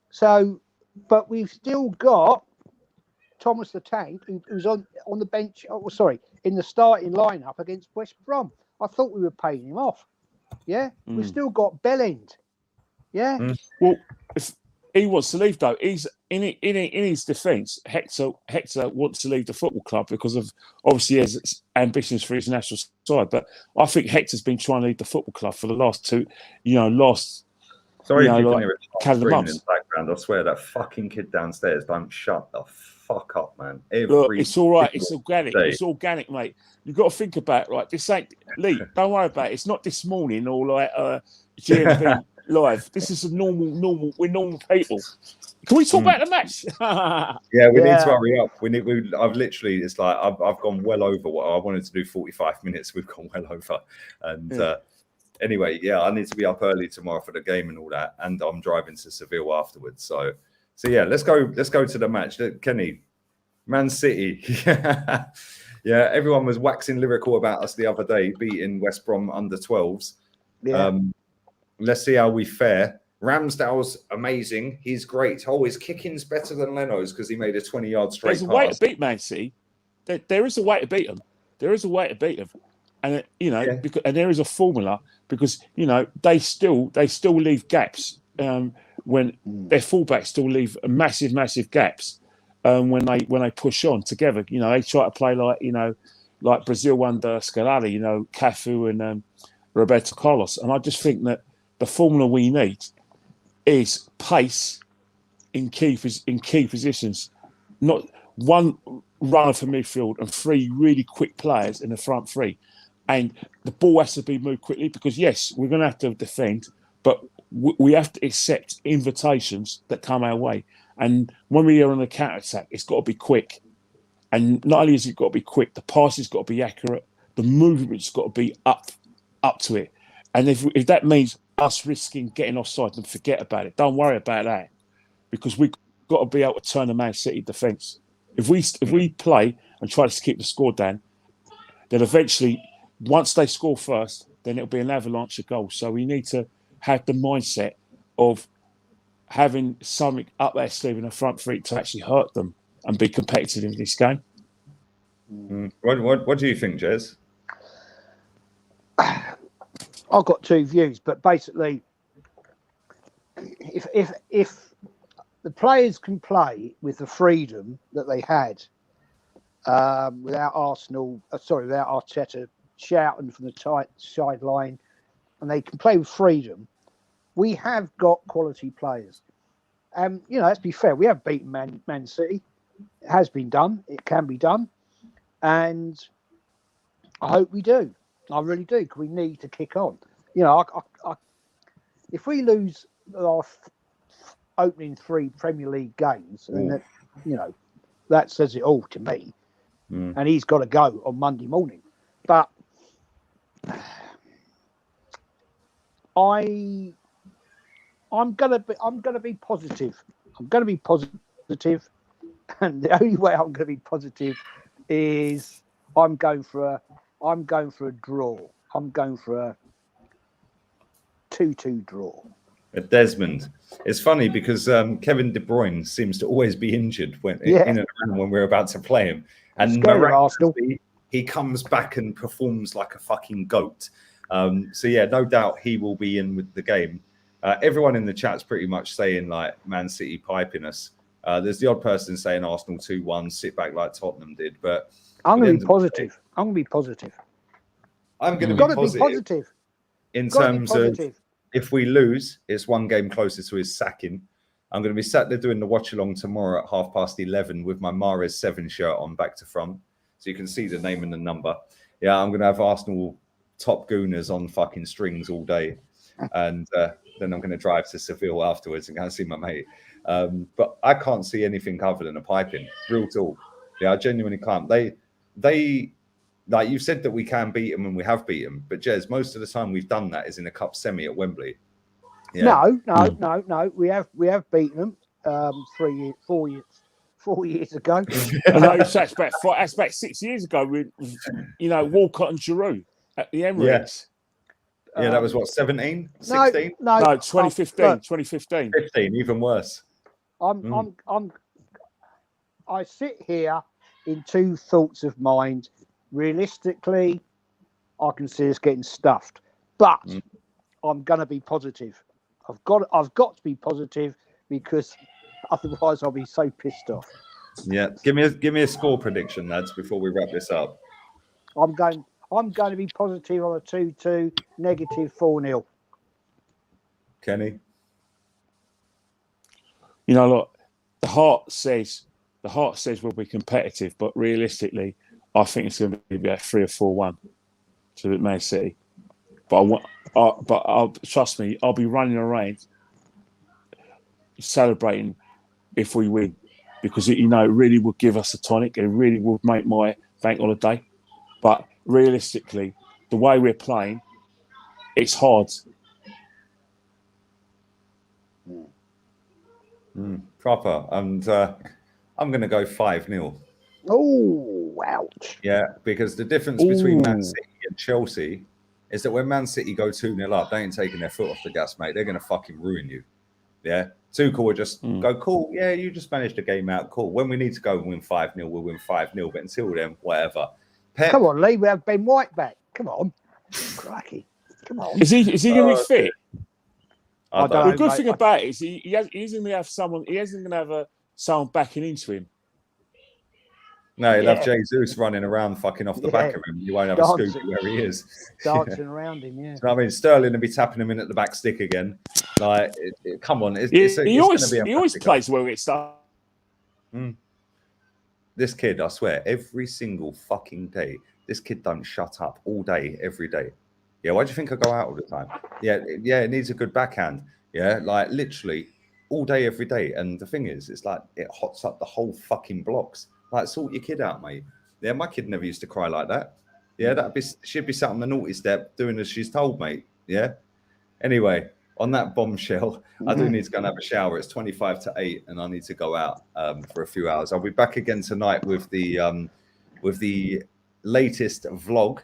So, but we've still got Thomas the Tank, who's on the bench. Oh, sorry, in the starting lineup against West Brom. I thought we were paying him off. Yeah, we've still got Bellend. Yeah. Well, if he wants to leave, though, he's in his defence. Hector wants to leave the football club because of obviously he has ambitions for his national side. But I think Hector's been trying to leave the football club for the last Sorry, if you can hear it calendar screaming in months. the background. I swear that fucking kid downstairs don't shut the fuck up, man. Look, it's all right. It's single organic. day. It's organic, mate. You've got to think about it, right? This ain't Lee. Don't worry about it. It's not this morning or like GMP live. This is a normal. We're normal people. Can we talk about the match? Yeah, we need to hurry up. I've literally, it's like I've gone well over what I wanted to do. 45 minutes. We've gone well over, and anyway, I need to be up early tomorrow for the game and all that, and I'm driving to Seville afterwards. So yeah, let's go to the match. Kenny, Man City. Yeah, everyone was waxing lyrical about us the other day, beating West Brom under 12s. Yeah. Let's see how we fare. Ramsdale's amazing. He's great. Oh, his kicking's better than Leno's because he made a 20-yard straight pass. There's a way to beat Man City. There is a way to beat them. There is a way to beat them. And, because, and there is a formula because, they still leave gaps when their fullbacks still leave massive, massive gaps when they push on together. They try to play like Brazil under Scalari, Cafu and Roberto Carlos. And I just think that the formula we need is pace in key positions. Not one runner for midfield and 3 really quick players in the front 3. And the ball has to be moved quickly because, yes, we're going to have to defend, but we have to accept invitations that come our way. And when we are on a counter-attack, it's got to be quick. And not only has it got to be quick, the pass has got to be accurate. The movement's got to be up to it. And if that means us risking getting offside, then forget about it. Don't worry about that, because we've got to be able to turn the Man City defence. If we play and try to keep the score down, then eventually, once they score first, then it'll be an avalanche of goals. So we need to have the mindset of having something up their sleeve in the front 3 to actually hurt them and be competitive in this game. What do you think, Jez? I've got 2 views, but basically, if the players can play with the freedom that they had without Arteta shouting from the tight sideline, and they can play with freedom, we have got quality players. Let's be fair, we have beaten Man City. It has been done. It can be done. And I hope we do. I really do, because we need to kick on. If we lose our opening 3 Premier League games, and that says it all to me. And he's got to go on Monday morning. But I'm gonna be positive. I'm gonna be positive, and the only way I'm gonna be positive is I'm going for a draw. I'm going for a 2-2 draw. Desmond. It's funny because Kevin De Bruyne seems to always be injured in and around when we're about to play him, and miraculously he comes back and performs like a fucking goat. So yeah, no doubt he will be in with the game. Everyone in the chat's pretty much saying like Man City piping us. There's the odd person saying Arsenal 2-1, sit back like Tottenham did. But I'm going to be positive. I'm going to be positive. I'm going to be positive. In terms of if we lose, it's 1 game closer to his sacking. I'm going to be sat there doing the watch along tomorrow at 11:30 with my Mahrez 7 shirt on back to front, so you can see the name and the number. Yeah, I'm going to have Arsenal top gooners on fucking strings all day, and then I'm going to drive to Seville afterwards and go and see my mate. But I can't see anything other than a piping. Real talk. Yeah, I genuinely can't. They like you said that we can beat them and we have beat them, but Jez, most of the time we've done that is in a cup semi at Wembley. Yeah. No. We have beaten them 4 years ago. No, that's about 6 years ago with Walcott and Giroud at the Emirates. Yeah, that was what, 17, 16? No, 2015. 2015. 15, even worse. I sit here in 2 thoughts of mind. Realistically, I can see us getting stuffed, but I'm going to be positive. I've got to be positive, because otherwise I'll be so pissed off. Yeah, give me a score prediction, lads, before we wrap this up. I'm going to be positive on a 2-2, negative 4-0. Kenny? Look, the heart says we'll be competitive, but realistically, I think it's going to be about 3 or 4-1 to Man City. But trust me, I'll be running around celebrating if we win, because it really will give us a tonic. It really will make my bank holiday. But realistically, the way we're playing, it's hard. Proper. And I'm going to go 5-0. Oh, ouch. Yeah, because the difference between Man City and Chelsea is that when Man City go 2-0 up, they ain't taking their foot off the gas, mate. They're going to fucking ruin you. Yeah. Tuchel will just go, cool. Yeah, you just managed the game out. Cool. When we need to go and win 5-0, we'll win 5-0. But until then, whatever. Pep, come on, Lee. We have Ben White back. Come on. Crikey. Come on. Is he going to be fit? The good thing about it is he isn't going to have someone. He isn't going to have someone backing into him. No, he'll have Jesus running around fucking off the back of him. You won't have a scoop where he is. Dancing around him, yeah. So, I mean, Sterling will be tapping him in at the back stick again. Like, come on, it's He going to be a always massacre. plays well at stuff. This kid, I swear, every single fucking day, this kid don't shut up all day, every day. Yeah, why do you think I go out all the time? Yeah, it needs a good backhand. Yeah, like literally all day, every day. And the thing is, it's like it hots up the whole fucking blocks. Like, sort your kid out, mate. Yeah, my kid never used to cry like that. Yeah, she'd be sat on the naughty step doing as she's told, mate. Yeah. Anyway, on that bombshell, I do need to go and have a shower. It's 25 to 8, and I need to go out for a few hours. I'll be back again tonight with the latest vlog.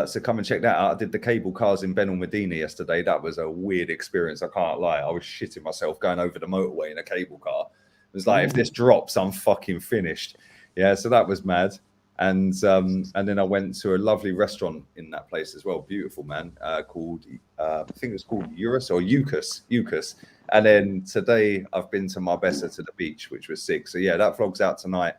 So come and check that out. I did the cable cars in Ben Medina yesterday. That was a weird experience. I can't lie. I was shitting myself going over the motorway in a cable car. It was like, if this drops, I'm fucking finished. Yeah, so that was mad. And then I went to a lovely restaurant in that place as well. Beautiful, man. Called I think it's called Eurus or Eucas. And then today I've been to Marbella to the beach, which was sick. So yeah, that vlog's out tonight.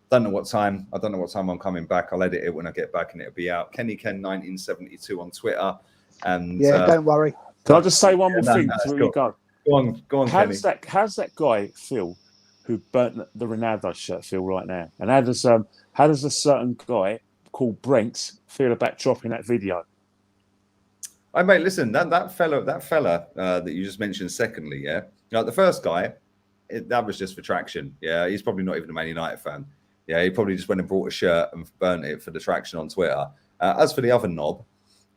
Don't know what time. I don't know what time I'm coming back. I'll edit it when I get back, and it'll be out. Kenny Ken 1972 on Twitter. And yeah, don't worry. Can I just say one more thing before you go? Go on, how Kenny. How's that guy feel who burnt the Ronaldo shirt feel right now? And how does a certain guy called Brent feel about dropping that video? Hey, mate, listen, that fella that you just mentioned secondly, yeah? Like the first guy, that was just for traction. Yeah, he's probably not even a Man United fan. Yeah, he probably just went and brought a shirt and burnt it for the traction on Twitter. As for the other knob,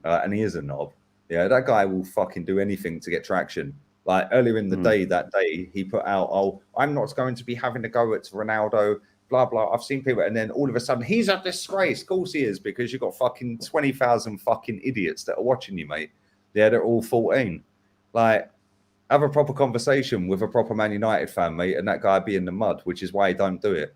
and he is a knob, yeah, that guy will fucking do anything to get traction. Like earlier in the day, he put out, "Oh, I'm not going to be having to go at Ronaldo, blah, blah. I've seen people." And then all of a sudden, he's a disgrace. Of course he is, because you've got fucking 20,000 fucking idiots that are watching you, mate. Yeah, they're all 14. Like, have a proper conversation with a proper Man United fan, mate, and that guy be in the mud, which is why he don't do it.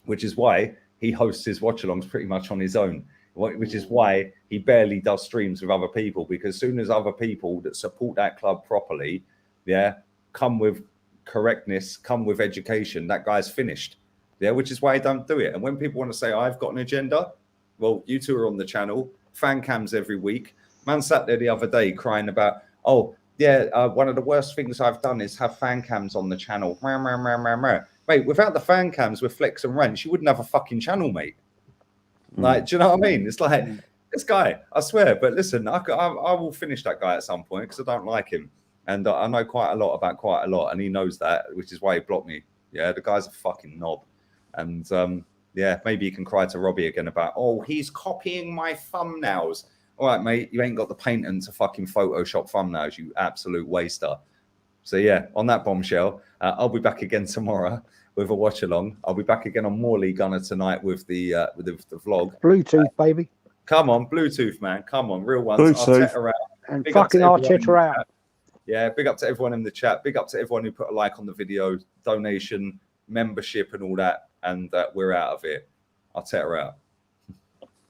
Which is why he hosts his watch-alongs pretty much on his own. Which is why he barely does streams with other people, because as soon as other people that support that club properly, yeah, come with correctness, come with education, that guy's finished. Yeah, which is why I don't do it. And when people want to say I've got an agenda, well, you two are on the channel, fan cams every week. Man sat there the other day crying about, oh, yeah, one of the worst things I've done is have fan cams on the channel. Mate, without the fan cams with Flex and Ranch, you wouldn't have a fucking channel, mate. Like, do you know what I mean? It's like, this guy, I swear. But listen, I will finish that guy at some point because I don't like him. And I know quite a lot about quite a lot, and he knows that, which is why he blocked me. Yeah, the guy's a fucking knob. And yeah, maybe you can cry to Robbie again about, oh, he's copying my thumbnails. All right, mate, you ain't got the patent to fucking Photoshop thumbnails, you absolute waster. So yeah, on that bombshell, I'll be back again tomorrow with a watch along. I'll be back again on Morley Gunner tonight with the vlog. Bluetooth, baby. Come on, Bluetooth, man. Come on, real ones. Bluetooth. Arteta out. And Big fucking Arteta out. Yeah, big up to everyone in the chat. Big up to everyone who put a like on the video, donation, membership, and all that. And we're out of it. Arteta out.